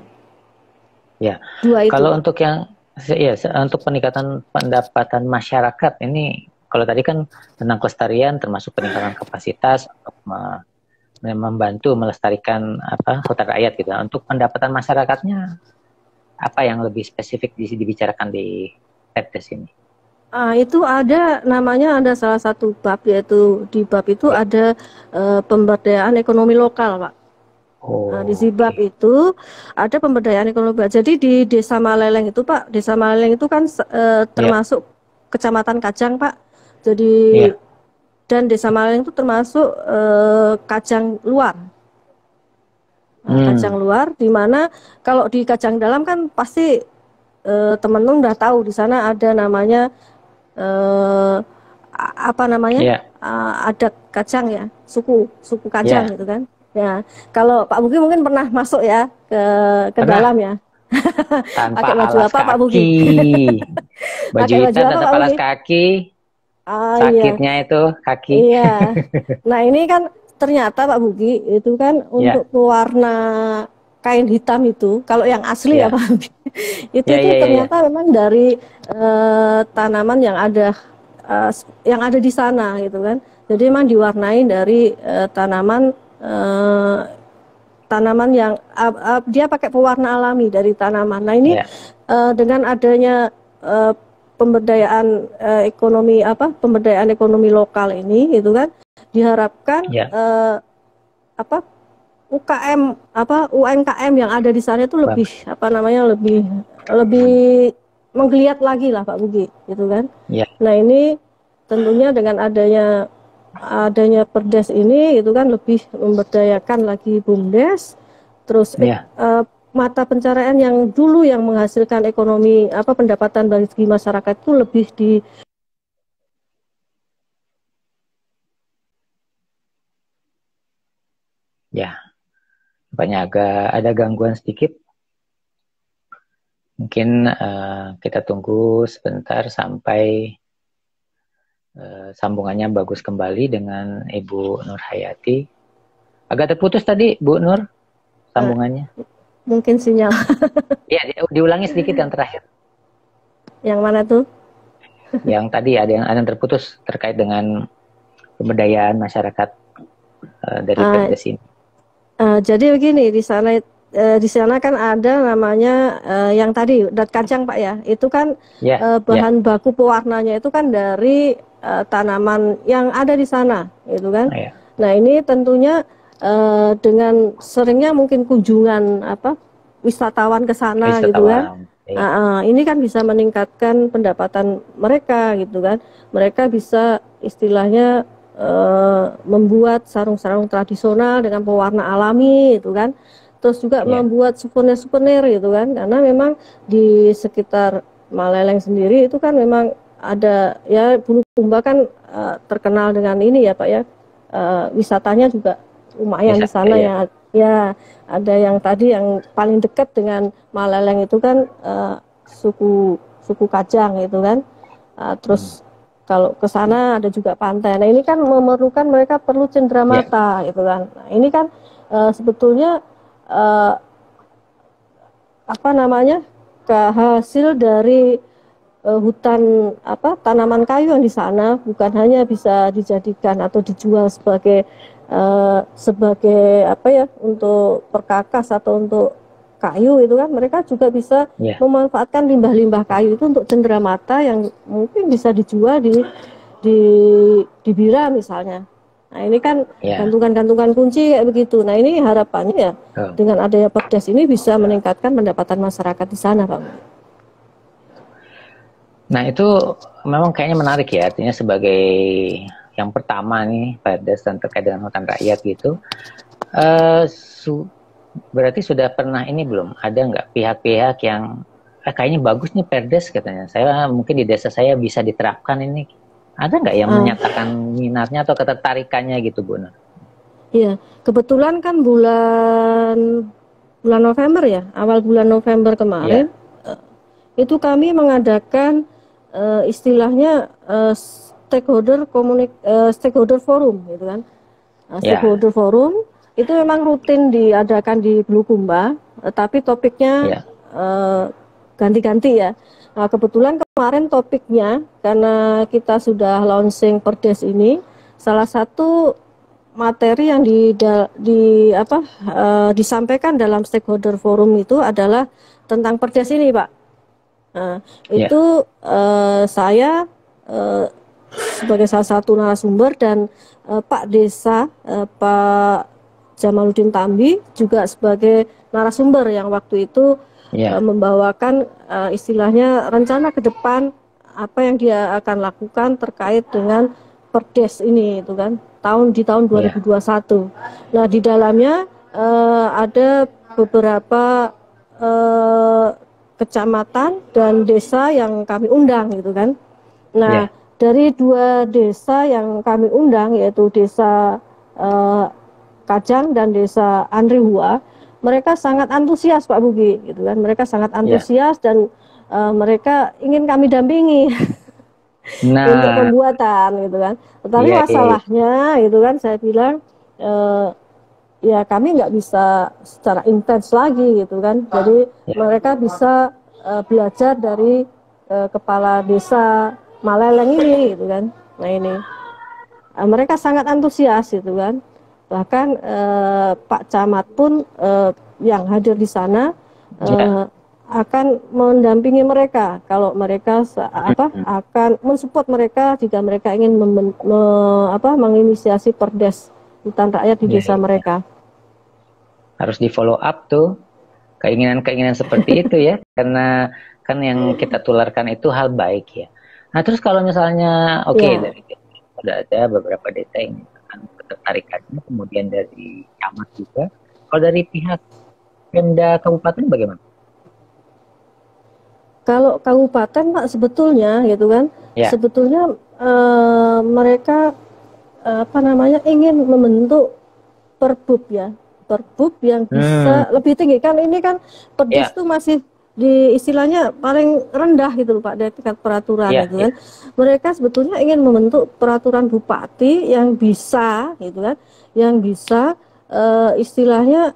Ya, Dua itu, kalau Pak. untuk yang ya, untuk peningkatan pendapatan masyarakat ini, kalau tadi kan tentang kelestarian termasuk peningkatan kapasitas untuk membantu melestarikan hutan rakyat gitu. Untuk pendapatan masyarakatnya apa yang lebih spesifik dibicarakan di Perdes ini? Itu ada namanya, ada salah satu bab, yaitu di bab itu Ya. ada pemberdayaan ekonomi lokal, Pak. Nah, di Oh, Zibab oke. itu ada pemberdayaan ekonomi. Jadi di Desa Maleleng itu, Pak, Desa Maleleng itu kan Ya, termasuk Kecamatan Kajang, Pak. Jadi ya, dan Desa Maleleng itu termasuk Kajang luar. Nah, Kajang hmm, luar, di mana kalau di Kajang dalam kan pasti teman-teman udah tahu di sana ada namanya eh, apa namanya, ya, adat Kajang ya, suku Kajang ya. gitu kan. Ya, kalau Pak Bugi mungkin pernah masuk ya ke dalam Pernah ya. tanpa Pakai baju alas apa Pak Bugi? kaki, baju Pakai baju hitam apa tanpa Pak alas Bugi? kaki, Iya. sakitnya itu kaki. Iya. Nah, ini kan ternyata Pak Bugi itu kan untuk Ya, pewarna kain hitam itu, kalau yang asli ya ya, Pak Bugi, ya, itu ya, ya, ternyata ya. memang dari tanaman eh, yang ada di sana gitu kan. Jadi memang diwarnai dari tanaman eh, tanaman yang dia pakai pewarna alami dari tanaman. Nah, ini Ya, dengan adanya eh, pemberdayaan ekonomi lokal ini gitu kan, diharapkan ya, apa UMKM yang ada di sana itu lebih bagus. lebih lebih menggeliat lagi lah Pak Bugi gitu kan. Ya, Nah, ini tentunya dengan adanya Perdes ini itu kan lebih memberdayakan lagi BUMDes, terus ya, mata pencaharian yang dulu yang menghasilkan ekonomi pendapatan bagi masyarakat itu lebih di. ya. Banyak agak ada gangguan sedikit. Mungkin kita tunggu sebentar sampai sambungannya bagus kembali dengan Ibu Nur Hayati. Agak terputus tadi, Bu Nur, eh, sambungannya. Mungkin sinyal. Ya, diulangi sedikit yang terakhir. Yang mana tuh? Yang tadi ada yang terputus terkait dengan pemberdayaan masyarakat dari Uh, Perdes ini. jadi begini, di sana kan ada namanya yang tadi dat kacang Pak ya, itu kan Ya, ya, bahan baku pewarnanya itu kan dari tanaman yang ada di sana, gitu kan. ya. Nah, ini tentunya dengan seringnya mungkin kunjungan wisatawan ke sana gitu kan. Wisatawan. Ya, Ini kan bisa meningkatkan pendapatan mereka gitu kan. Mereka bisa istilahnya membuat sarung-sarung tradisional dengan pewarna alami gitu kan. Terus juga ya, membuat souvenir-souvenir gitu kan. Karena memang di sekitar Maleleng sendiri itu kan memang ada ya, Bulukumba kan terkenal dengan ini ya Pak ya. Wisatanya juga lumayan di bisa, sana ya. ya. Ya, ada yang tadi yang paling dekat dengan Maleleng itu kan suku Kajang gitu kan. Hmm. Terus kalau ke sana ada juga pantai. Nah, ini kan memerlukan mereka perlu Ya, cenderamata gitu kan. Nah, ini kan sebetulnya eh, apa namanya, hasil dari hutan tanaman kayu yang di sana bukan hanya bisa dijadikan atau dijual sebagai untuk perkakas atau untuk kayu itu kan, mereka juga bisa ya, memanfaatkan limbah-limbah kayu itu untuk cenderamata yang mungkin bisa dijual di di Bira misalnya. Nah ini kan Ya. gantungan-gantungan kunci kayak begitu. Nah ini harapannya ya dengan adanya Perdes ini bisa meningkatkan pendapatan masyarakat di sana, Pak. Nah itu memang kayaknya menarik ya, artinya sebagai yang pertama nih Perdes dan terkait dengan hutan rakyat gitu. Eh, berarti sudah pernah ini belum? Ada nggak pihak-pihak yang kayaknya bagus nih Perdes katanya. Saya mungkin di desa saya bisa diterapkan ini. Ada nggak yang menyatakan minatnya atau ketertarikannya gitu, Bu? Iya, kebetulan kan bulan November ya, awal bulan November kemarin, itu kami mengadakan istilahnya stakeholder forum, gitu kan. Stakeholder forum itu memang rutin diadakan di Bulukumba, tapi topiknya ganti-ganti ya. Nah, kebetulan kemarin topiknya karena kita sudah launching Perdes ini, salah satu materi yang disampaikan dalam stakeholder forum itu adalah tentang Perdes ini, Pak. Nah, itu saya sebagai salah satu narasumber dan Pak Desa Pak Jamaluddin Tambi juga sebagai narasumber yang waktu itu membawakan istilahnya rencana ke depan apa yang dia akan lakukan terkait dengan Perdes ini, itu kan di tahun 2021. Nah di dalamnya ada beberapa kecamatan dan desa yang kami undang, gitu kan. Nah dari 2 desa yang kami undang, yaitu desa Kajang dan desa Andrihua, mereka sangat antusias, Pak Bugi, gitu kan. Mereka sangat antusias dan mereka ingin kami dampingi untuk pembuatan, gitu kan. Tetapi masalahnya, gitu kan, saya bilang ya kami nggak bisa secara intens lagi, gitu kan. Jadi mereka bisa belajar dari kepala desa Maleleng ini, gitu kan. Nah ini mereka sangat antusias, gitu kan. Bahkan Pak Camat pun yang hadir di sana akan mendampingi mereka kalau mereka akan mensupport mereka jika mereka ingin menginisiasi Perdes hutan rakyat di desa mereka. Harus di follow up tuh keinginan-keinginan seperti itu ya, karena kan yang kita tularkan itu hal baik ya. Nah terus kalau misalnya dari sudah ada beberapa desa yang ketertarikannya, kemudian dari camat juga. Kalau dari pihak Pemda Kabupaten bagaimana? Kalau kabupaten, Pak, sebetulnya gitu kan, sebetulnya mereka ingin membentuk perbub yang bisa lebih tinggi kan. Ini kan Perdes itu masih di istilahnya paling rendah gitu Pak dari tingkat peraturan gitu kan. Mereka sebetulnya ingin membentuk peraturan bupati yang bisa gitu kan, yang bisa istilahnya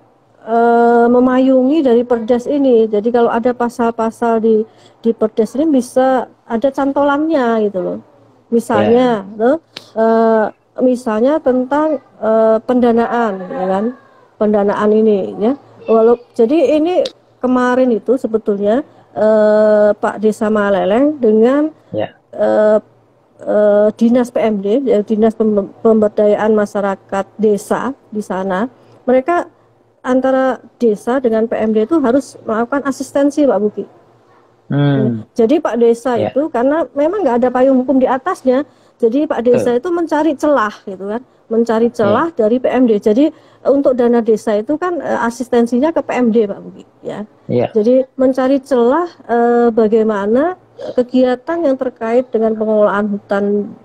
memayungi dari Perdes ini. Jadi kalau ada pasal-pasal di Perdes ini bisa ada cantolannya gitu loh. Misalnya misalnya tentang pendanaan, ya kan, pendanaan ini ya. Jadi ini kemarin itu sebetulnya Pak Desa Maleleng dengan Dinas PMD, Dinas Pemberdayaan Masyarakat Desa di sana, mereka antara desa dengan PMD itu harus melakukan asistensi, Pak Buki. Jadi Pak Desa itu karena memang nggak ada payung hukum di atasnya, jadi Pak Desa itu mencari celah gitu kan, mencari celah dari PMD. Jadi untuk dana desa itu kan asistensinya ke PMD, Pak Buki ya. Jadi mencari celah bagaimana kegiatan yang terkait dengan pengelolaan hutan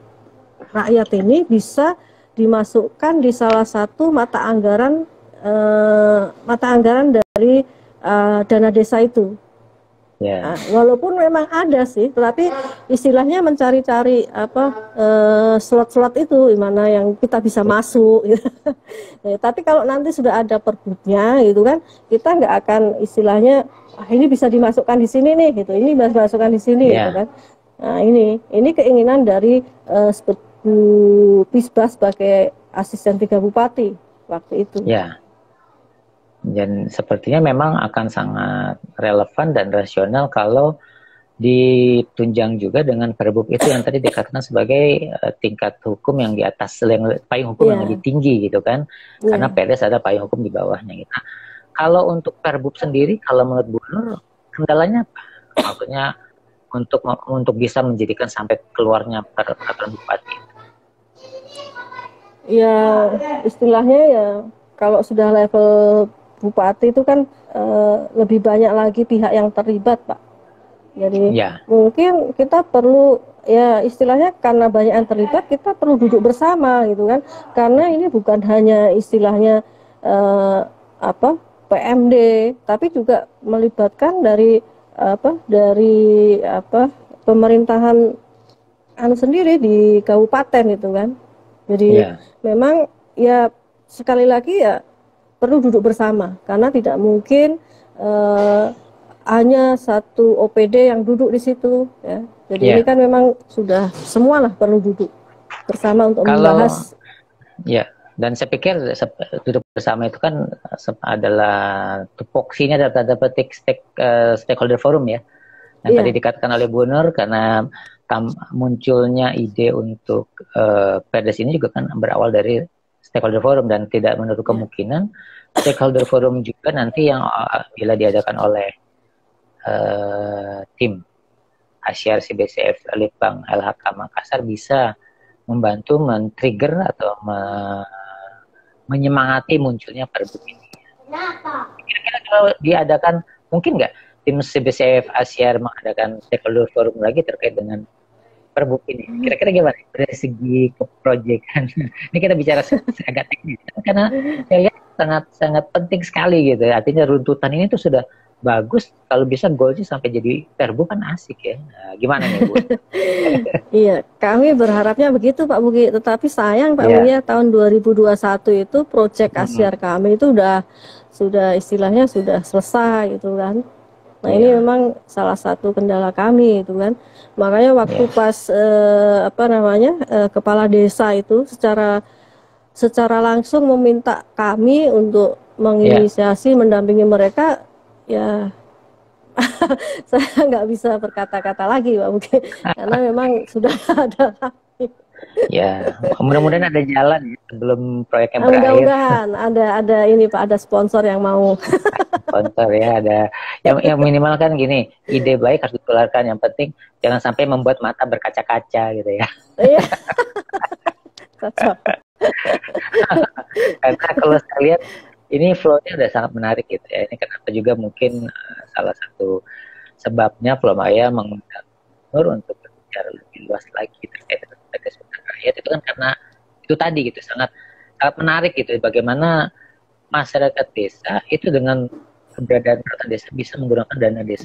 rakyat ini bisa dimasukkan di salah satu mata anggaran dari dana desa itu. Nah, walaupun memang ada sih, tetapi istilahnya mencari-cari slot-slot itu di mana yang kita bisa masuk. Gitu. Tapi kalau nanti sudah ada perbubnya, gitu kan, kita nggak akan istilahnya ini bisa dimasukkan di sini nih, gitu. Ini bisa dimasukkan di sini, gitu kan. Nah ini keinginan dari Pisbas sebagai asisten 3 bupati waktu itu. Dan sepertinya memang akan sangat relevan dan rasional kalau ditunjang juga dengan Perbup itu yang tadi dikatakan sebagai tingkat hukum yang di atas, yang payung hukum yang lebih tinggi gitu kan, karena Perdes ada payung hukum di bawahnya gitu. Nah, kalau untuk Perbup sendiri, kalau menurut Bu Nur, kendalanya apa? Maksudnya untuk bisa menjadikan sampai keluarnya peraturan bupati. Ya istilahnya ya kalau sudah level bupati itu kan lebih banyak lagi pihak yang terlibat, Pak. Jadi mungkin kita perlu ya istilahnya karena banyak yang terlibat kita perlu duduk bersama gitu kan. Karena ini bukan hanya istilahnya PMD, tapi juga melibatkan dari pemerintahan sendiri di kabupaten gitu kan. Jadi memang ya sekali lagi ya perlu duduk bersama karena tidak mungkin hanya satu OPD yang duduk di situ ya. Jadi ini kan memang sudah semualah perlu duduk bersama untuk membahas. Ya, dan saya pikir duduk bersama itu kan adalah tupoksinya data petik stakeholder forum ya. Yang tadi dikatakan oleh Bu Nur, karena munculnya ide untuk Perdes ini juga kan berawal dari stakeholder forum, dan tidak menutup kemungkinan stakeholder forum juga nanti yang bila diadakan oleh tim Asyar CBCF Litbang LHK Makassar bisa membantu men-trigger atau menyemangati munculnya Perbup ini. Kira-kira kalau diadakan, mungkin nggak tim CBCF Asyar mengadakan stakeholder forum lagi terkait dengan Perbup ini? Kira-kira gimana dari segi keproyekan? Ini kita bicara agak teknis, karena saya lihat sangat penting sekali gitu. Artinya runtutan ini tuh sudah bagus, kalau bisa goalnya sampai jadi Perbup kan asik ya. Nah, gimana nih Bu? Iya, kami berharapnya begitu Pak Buki. Tetapi sayang Pak Buki ya, tahun 2021 itu proyek Asyar kami itu sudah istilahnya sudah selesai gitu kan. Nah ini memang salah satu kendala kami itu kan. Makanya waktu pas kepala desa itu secara langsung meminta kami untuk menginisiasi mendampingi mereka, ya saya nggak bisa berkata-kata lagi Pak Buki karena memang sudah ada kami. Ya, mudah-mudahan ada jalan ya sebelum proyeknya berakhir. Mudah-mudahan ada ini Pak, ada sponsor yang mau. Sponsor ya, ada yang minimal kan gini, ide baik harus ditularkan, yang penting jangan sampai membuat mata berkaca-kaca gitu ya. Iya. Cocok. Karena kalau saya lihat ini flow-nya udah sangat menarik gitu ya. Ini kenapa juga mungkin salah satu sebabnya Flomaya mengundang Nur untuk berbicara lebih luas lagi terkait dengan Perdes Hutan Rakyat, itu kan karena itu tadi gitu, sangat menarik gitu bagaimana masyarakat desa itu dengan keberadaan peraturan desa bisa menggunakan dana desa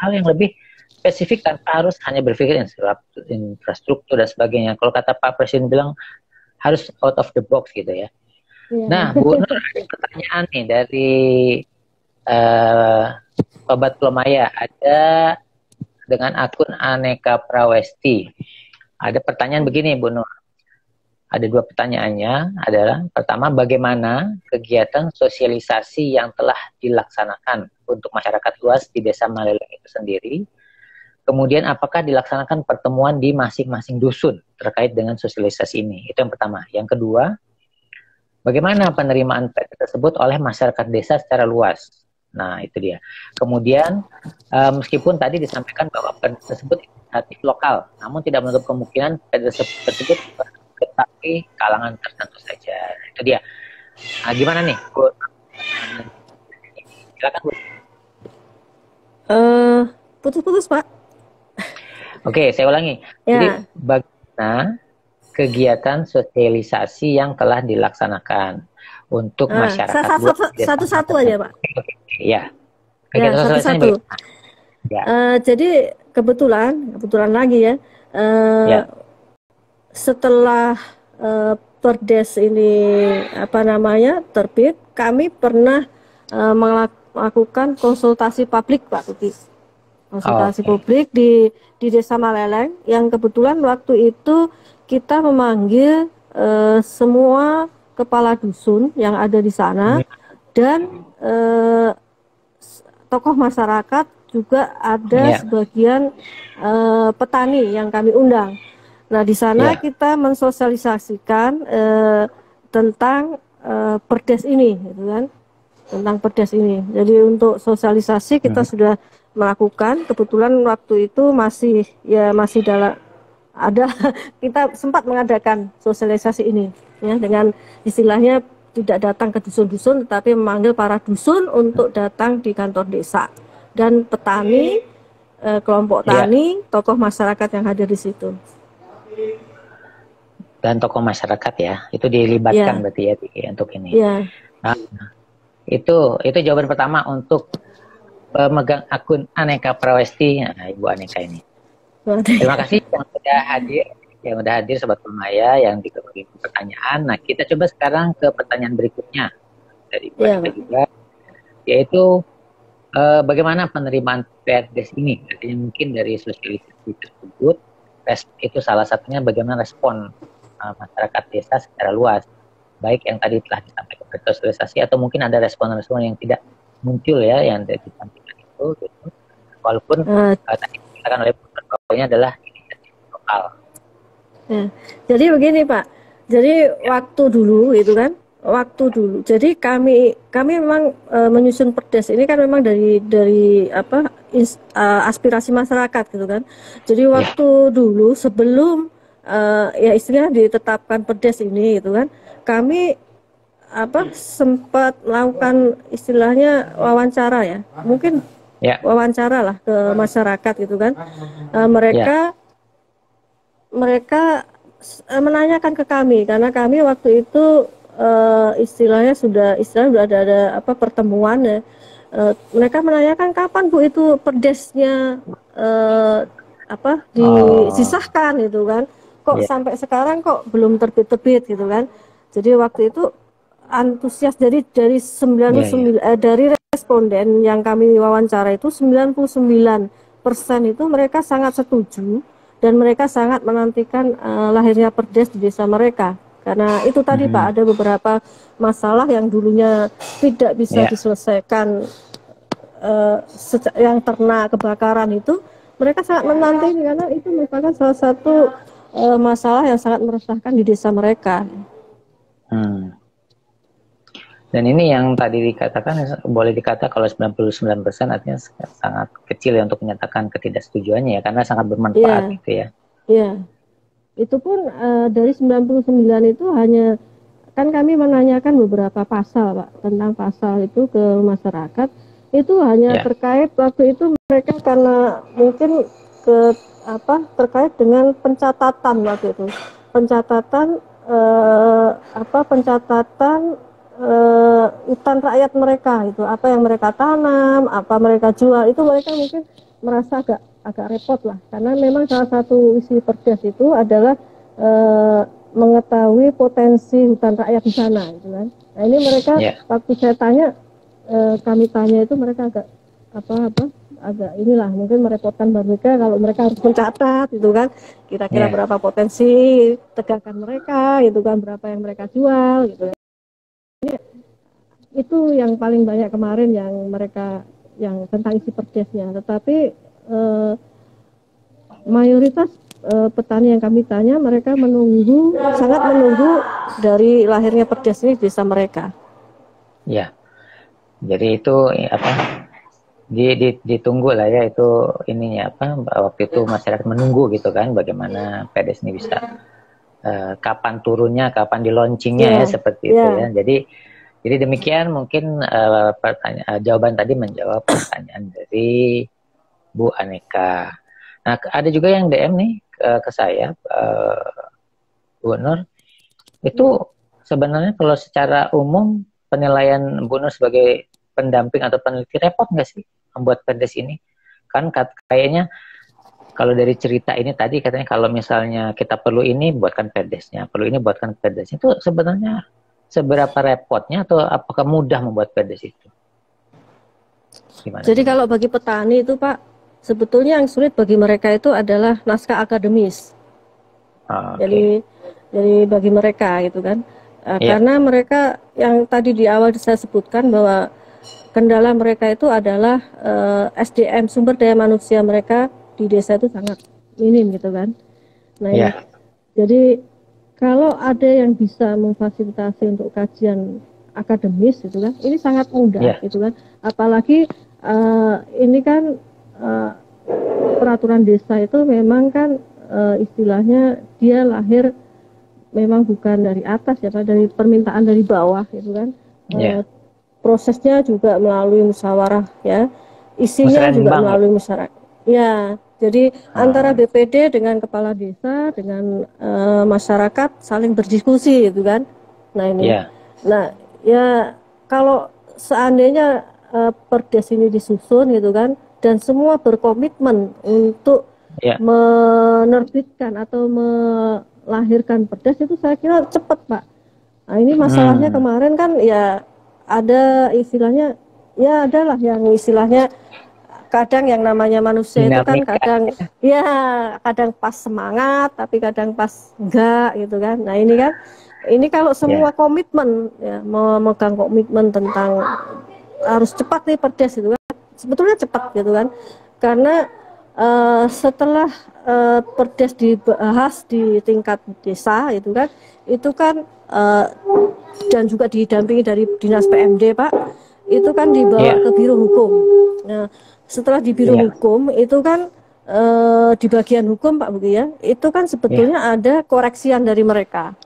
hal yang lebih spesifik tanpa harus hanya berpikir infrastruktur dan sebagainya. Kalau kata Pak Presiden bilang harus out of the box gitu ya. Nah, Bu Nur, ada pertanyaan nih dari Sobat Flomaya, ada dengan akun Aneka Prawesti. Ada pertanyaan begini, Bu Nur. Ada dua pertanyaannya, adalah pertama, bagaimana kegiatan sosialisasi yang telah dilaksanakan untuk masyarakat luas di Desa Maleleng itu sendiri? Kemudian apakah dilaksanakan pertemuan di masing-masing dusun terkait dengan sosialisasi ini? Itu yang pertama. Yang kedua, bagaimana penerimaan Perdes tersebut oleh masyarakat desa secara luas? Nah, itu dia. Kemudian, meskipun tadi disampaikan bahwa Perdes tersebut inisiatif lokal, namun tidak menutup kemungkinan Perdes tersebut tetapi kalangan tertentu saja. Itu dia. Nah, gimana nih, Bu? Silakan, Bu. Putus-putus, Pak. Oke, saya ulangi. Jadi, bagaimana kegiatan sosialisasi yang telah dilaksanakan untuk masyarakat satu-satu aja Pak. Ya, satu-satu. Jadi kebetulan lagi ya, setelah Perdes ini terbit, kami pernah melakukan konsultasi publik Pak Tuti. Konsultasi publik di Desa Maleleng, yang kebetulan waktu itu kita memanggil semua kepala dusun yang ada di sana, dan tokoh masyarakat, juga ada sebagian petani yang kami undang. Nah, di sana kita mensosialisasikan tentang perdes ini, gitu kan? Tentang perdes ini. Jadi untuk sosialisasi kita sudah melakukan. Kebetulan waktu itu masih dalam ada kita sempat mengadakan sosialisasi ini, ya, dengan istilahnya tidak datang ke dusun-dusun, tetapi memanggil para dusun untuk datang di kantor desa dan petani, kelompok tani, tokoh masyarakat yang hadir di situ. Dan tokoh masyarakat ya, itu dilibatkan berarti ya untuk ini. Nah, itu jawaban pertama untuk pemegang akun Aneka Prawesti, Ibu Aneka ini. Terima kasih yang sudah hadir Sobat Permaya yang diberi pertanyaan. Nah, kita coba sekarang ke pertanyaan berikutnya dari Ibu Aneka juga, yaitu bagaimana penerimaan PRDes ini? Artinya mungkin dari sosialisasi tersebut, itu salah satunya bagaimana respon masyarakat desa secara luas, baik yang tadi telah disampaikan ke sosialisasi atau mungkin ada respon-respon yang tidak muncul ya yang disampaikan itu, gitu. Walaupun tadi dikatakan oleh pokoknya adalah inisiatif lokal. Jadi begini Pak, jadi waktu dulu itu kan, jadi kami memang menyusun perdes ini kan memang dari aspirasi masyarakat gitu kan. Jadi waktu dulu sebelum ya istilahnya ditetapkan perdes ini gitu kan, kami sempat melakukan istilahnya wawancara ya, mungkin wawancara lah ke masyarakat gitu kan. Mereka menanyakan ke kami karena kami waktu itu istilahnya sudah ada pertemuan ya. Mereka menanyakan kapan Bu itu perdesnya disisahkan gitu kan. Kok sampai sekarang kok belum terbit-terbit gitu kan. Jadi waktu itu antusias dari 99 dari responden yang kami wawancara itu 99% itu mereka sangat setuju dan mereka sangat menantikan lahirnya perdes di desa mereka. Karena itu tadi Pak, ada beberapa masalah yang dulunya tidak bisa diselesaikan, yang ternak kebakaran itu mereka sangat menanti karena itu merupakan salah satu masalah yang sangat meresahkan di desa mereka. Dan ini yang tadi dikatakan, boleh dikata kalau 99% artinya sangat kecil ya untuk menyatakan ketidaksetujuannya ya, karena sangat bermanfaat gitu ya. Iya. Itu pun dari 99 itu hanya, kan kami menanyakan beberapa pasal Pak, tentang pasal itu ke masyarakat, itu hanya terkait waktu itu mereka karena mungkin terkait dengan pencatatan waktu itu. Pencatatan hutan rakyat mereka itu, apa yang mereka tanam, apa mereka jual, itu mereka mungkin merasa agak repot lah, karena memang salah satu isi perdes itu adalah mengetahui potensi hutan rakyat di sana gitu kan. Nah ini mereka waktu saya tanya, kami tanya itu mereka agak inilah mungkin merepotkan mereka kalau mereka harus mencatat gitu kan, kira-kira berapa potensi tegakan mereka gitu kan, berapa yang mereka jual gitu. Itu yang paling banyak kemarin yang tentang isi perdesnya. Tetapi mayoritas petani yang kami tanya, mereka sangat menunggu dari lahirnya perdes ini di desa mereka. Ya, jadi itu ditunggu lah ya, itu ininya waktu itu masyarakat menunggu gitu kan, bagaimana perdes ini bisa kapan turunnya, kapan di launchingnya ya seperti itu ya. Jadi demikian mungkin jawaban tadi menjawab pertanyaan dari Bu Aneka. Nah, ada juga yang DM nih ke saya, Bu Nur. Itu sebenarnya kalau secara umum penilaian Bu Nur sebagai pendamping atau peneliti, repot nggak sih membuat perdes ini? Kan kayaknya kalau dari cerita ini tadi katanya kalau misalnya kita perlu ini buatkan perdesnya, perlu ini buatkan perdesnya, itu sebenarnya seberapa repotnya atau apakah mudah membuat perdes itu? Gimana? Jadi kalau bagi petani itu Pak, sebetulnya yang sulit bagi mereka itu adalah naskah akademis. Jadi bagi mereka gitu kan, karena mereka yang tadi di awal saya sebutkan bahwa kendala mereka itu adalah SDM, sumber daya manusia mereka di desa itu sangat minim gitu kan. Nah ini, jadi kalau ada yang bisa memfasilitasi untuk kajian akademis gitu kan, ini sangat mudah gitu kan. Apalagi ini kan peraturan desa itu memang kan istilahnya dia lahir memang bukan dari atas ya Pak, dari permintaan dari bawah gitu kan. Prosesnya juga melalui musyawarah ya, isinya juga melalui musyawarah. Ya, jadi antara BPD dengan kepala desa dengan masyarakat saling berdiskusi gitu kan. Nah ini, nah ya kalau seandainya Perdes ini disusun gitu kan, dan semua berkomitmen untuk menerbitkan atau melahirkan Perdes, itu saya kira cepat Pak. Nah ini masalahnya kemarin kan ya ada istilahnya, ya adalah yang istilahnya kadang yang namanya manusia itu kan kadang ya kadang pas semangat tapi kadang pas enggak gitu kan. Nah ini kan, ini kalau semua komitmen ya, memegang komitmen tentang harus cepat nih Perdes itu kan, sebetulnya cepat gitu kan, karena setelah Perdes dibahas di tingkat desa itu kan dan juga didampingi dari Dinas PMD Pak, itu kan dibawa ke Biro Hukum. Nah setelah di Biro Hukum itu kan di bagian hukum Pak Buki ya, itu kan sebetulnya ada koreksian dari mereka.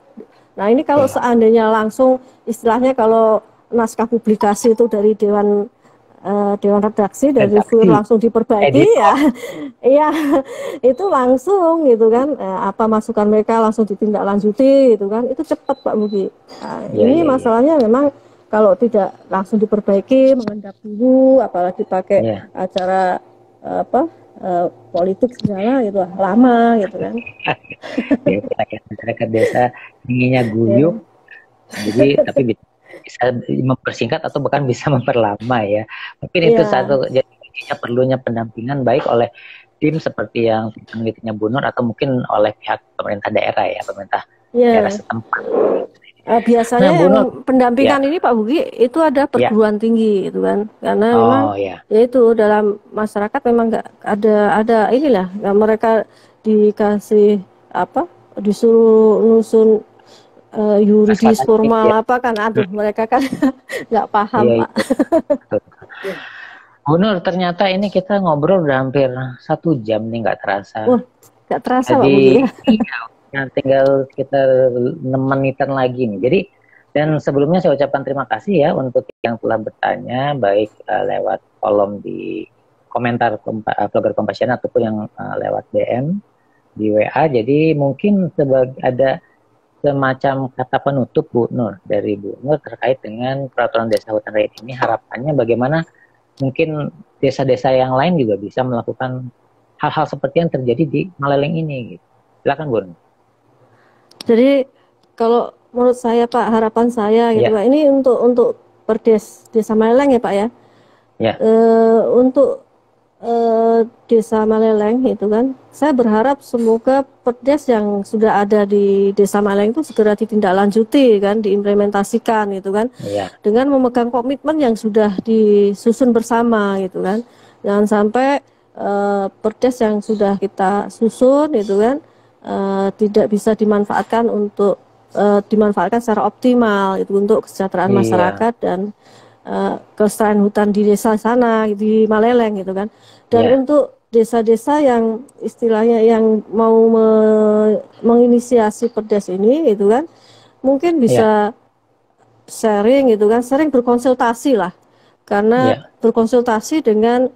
Nah ini kalau seandainya langsung istilahnya kalau naskah publikasi itu dari Dewan Redaksi dari reviewer langsung diperbaiki ya itu langsung gitu kan, apa masukan mereka langsung ditindaklanjuti gitu kan, itu cepat Pak Buki. Nah, ini masalahnya memang kalau tidak langsung diperbaiki, mengendap dulu, apalagi pakai acara politik segala gitu lama gitu kan. Masyarakat desa inginnya guyup, jadi tapi bisa mempersingkat atau bahkan bisa memperlama ya. Mungkin itu satu, jadi perlunya pendampingan baik oleh tim seperti yang penelitinya Bu Nur atau mungkin oleh pihak pemerintah daerah ya, pemerintah daerah setempat. Biasanya yang pendampingan ini Pak Buki itu ada perguruan tinggi gitu kan, karena memang ya itu dalam masyarakat memang nggak ada inilah, mereka dikasih disuruh nusun yuridis formal apa kan, aduh mereka kan nggak paham Pak. Bu Nur, ternyata ini kita ngobrol udah hampir 1 jam nih, nggak terasa. Nggak terasa Pak Buki ya. Tinggal sekitar 6 menitan lagi nih. Jadi, dan sebelumnya saya ucapkan terima kasih ya untuk yang telah bertanya, baik lewat kolom di komentar blogger Kompasiana ataupun yang lewat DM di WA. Jadi mungkin ada semacam kata penutup Bu Nur dari Bu Nur terkait dengan peraturan desa hutan rakyat ini, harapannya bagaimana mungkin desa-desa yang lain juga bisa melakukan hal-hal seperti yang terjadi di Maleleng ini gitu. Silakan Bu Nur. Jadi kalau menurut saya Pak, harapan saya gitu Pak, ini untuk Perdes Desa Maleleng ya Pak ya. Untuk Desa Maleleng itu kan, saya berharap semoga Perdes yang sudah ada di Desa Maleleng itu segera ditindaklanjuti kan, diimplementasikan gitu kan, dengan memegang komitmen yang sudah disusun bersama gitu kan. Jangan sampai Perdes yang sudah kita susun itu kan tidak bisa dimanfaatkan dimanfaatkan secara optimal itu untuk kesejahteraan masyarakat dan kelestarian hutan di desa sana di Maleleng gitu kan. Dan untuk desa-desa yang istilahnya yang mau menginisiasi Perdes ini gitu kan, mungkin bisa sharing gitu kan, sering berkonsultasi lah, karena berkonsultasi dengan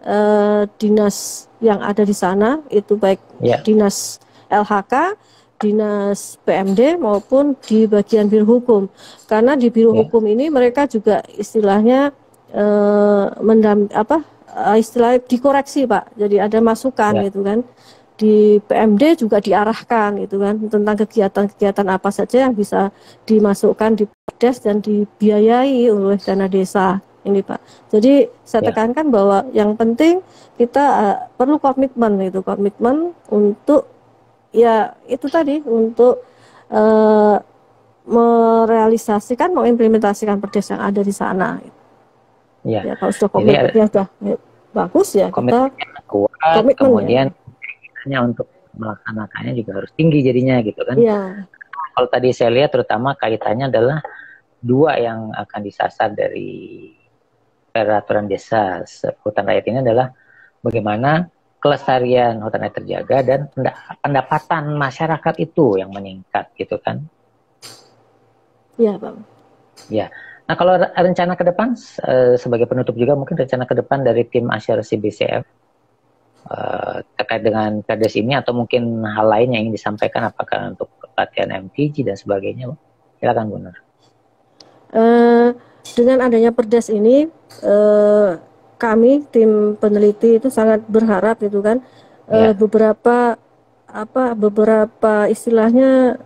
dinas yang ada di sana, itu baik dinas LHK, dinas PMD maupun di bagian Biro Hukum, karena di Biro Hukum ini mereka juga istilahnya istilahnya dikoreksi Pak, jadi ada masukan gitu kan. Di PMD juga diarahkan gitu kan tentang kegiatan-kegiatan apa saja yang bisa dimasukkan di Perdes dan dibiayai oleh dana desa ini Pak. Jadi saya tekankan bahwa yang penting kita perlu komitmen untuk ya itu tadi, untuk merealisasikan, mengimplementasikan Perdes yang ada di sana. Ya. Ya kalau sudah Jadi komitmennya sudah bagus ya kita komitmennya kuat, komitmen kemudian ya. hanya untuk melaksanakannya juga harus tinggi jadinya gitu kan. Iya. Kalau tadi saya lihat terutama kaitannya adalah dua yang akan disasar dari peraturan desa hutan rakyat ini adalah bagaimana kelestarian hutan rakyat terjaga dan pendapatan masyarakat itu yang meningkat gitu kan. Iya, Bang. Ya. Nah, kalau rencana ke depan sebagai penutup juga mungkin rencana ke depan dari tim Asyarasi BCF terkait dengan Perdes ini atau mungkin hal lain yang ingin disampaikan apakah untuk pelatihan MTG dan sebagainya. Silakan Bu Nur. Dengan adanya Perdes ini kami tim peneliti itu sangat berharap gitu kan beberapa istilahnya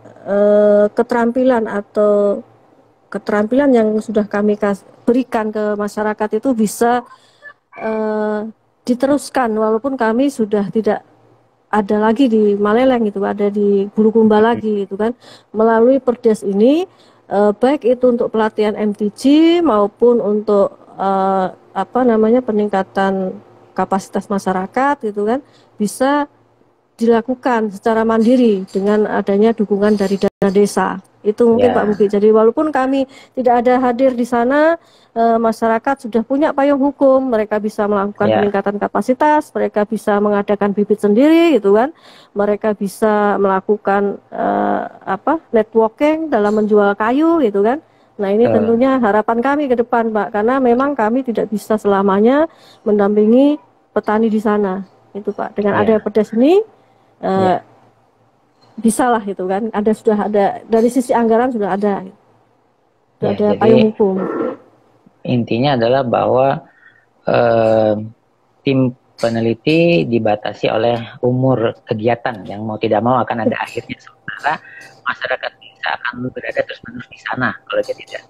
keterampilan atau keterampilan yang sudah kami berikan ke masyarakat itu bisa diteruskan walaupun kami sudah tidak ada lagi di Maleleng gitu, ada di Bulukumba lagi gitu kan. Melalui Perdes ini baik itu untuk pelatihan MTG maupun untuk peningkatan kapasitas masyarakat gitu kan bisa dilakukan secara mandiri dengan adanya dukungan dari dana desa. Itu mungkin Pak Mugi. Jadi walaupun kami tidak ada hadir di sana, masyarakat sudah punya payung hukum, mereka bisa melakukan peningkatan kapasitas, mereka bisa mengadakan bibit sendiri gitu kan. Mereka bisa melakukan networking dalam menjual kayu gitu kan. Nah, ini tentunya harapan kami ke depan, Pak, karena memang kami tidak bisa selamanya mendampingi petani di sana. Itu Pak, dengan adanya Perdes ini bisa lah gitu kan, sudah ada dari sisi anggaran sudah ada ada payung hukum. Intinya adalah bahwa tim peneliti dibatasi oleh umur kegiatan yang mau tidak mau akan ada akhirnya, sementara masyarakat bisa akan berada terus-menerus di sana kalau dia tidak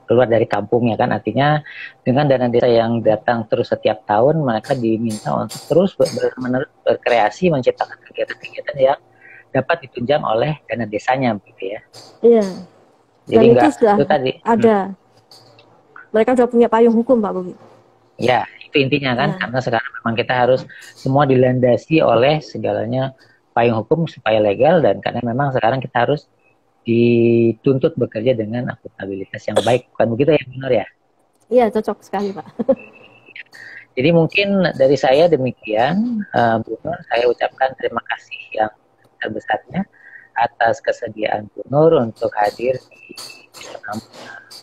keluar dari kampungnya kan. Artinya dengan dana desa yang datang terus setiap tahun, mereka diminta untuk terus berkreasi menciptakan kegiatan-kegiatan yang dapat ditunjang oleh dana desanya begitu ya. Iya. Jadi dan itu sudah itu tadi ada. Mereka sudah punya payung hukum Pak Bogi. Ya, itu intinya kan, karena sekarang memang kita harus semua dilandasi oleh segalanya payung hukum supaya legal, dan karena memang sekarang kita harus dituntut bekerja dengan akuntabilitas yang baik, bukan begitu ya benar ya? Iya, cocok sekali Pak. Jadi mungkin dari saya demikian, Bu Nur, saya ucapkan terima kasih yang terbesarnya atas kesediaan Bu Nur untuk hadir di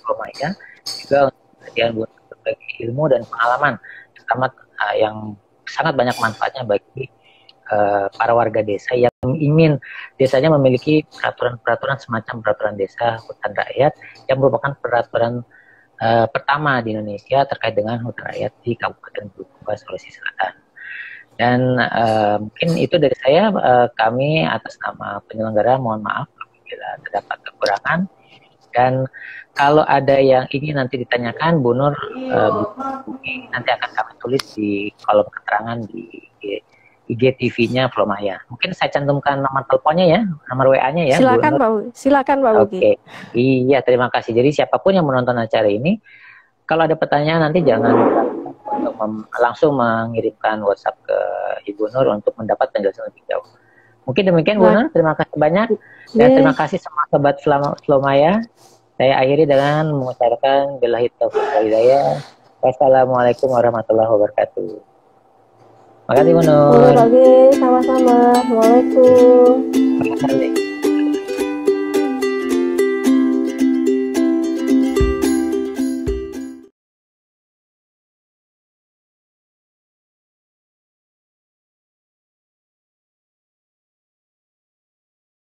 Komaya, juga untuk kesediaan Bu Nur berbagi ilmu dan pengalaman, terutama yang sangat banyak manfaatnya bagi para warga desa yang ingin desanya memiliki peraturan-peraturan semacam peraturan desa hutan rakyat yang merupakan peraturan pertama di Indonesia terkait dengan hutan rakyat di Kabupaten Bulukumba, Sulawesi Selatan. Dan mungkin itu dari saya, kami atas nama penyelenggara mohon maaf apabila terdapat kekurangan, dan kalau ada yang ingin nanti ditanyakan Bu Nur, nanti akan kami tulis di kolom keterangan di IGTV-nya Flomaya. Mungkin saya cantumkan nomor teleponnya ya, nomor WA-nya ya. Silakan Pak, silakan Pak Bogi. Oke. Iya, terima kasih. Jadi siapapun yang menonton acara ini, kalau ada pertanyaan nanti jangan untuk langsung mengirimkan WhatsApp ke Ibu Nur untuk mendapat penjelasan lebih jauh. Mungkin demikian Bu Nur, terima kasih banyak dan terima kasih semua sobat Flomaya. Saya akhiri dengan mengucapkan billahi taufiq wal hidayah. Wassalamualaikum warahmatullahi wabarakatuh. Terima kasih Bu Nur. Sama-sama. Assalamualaikum.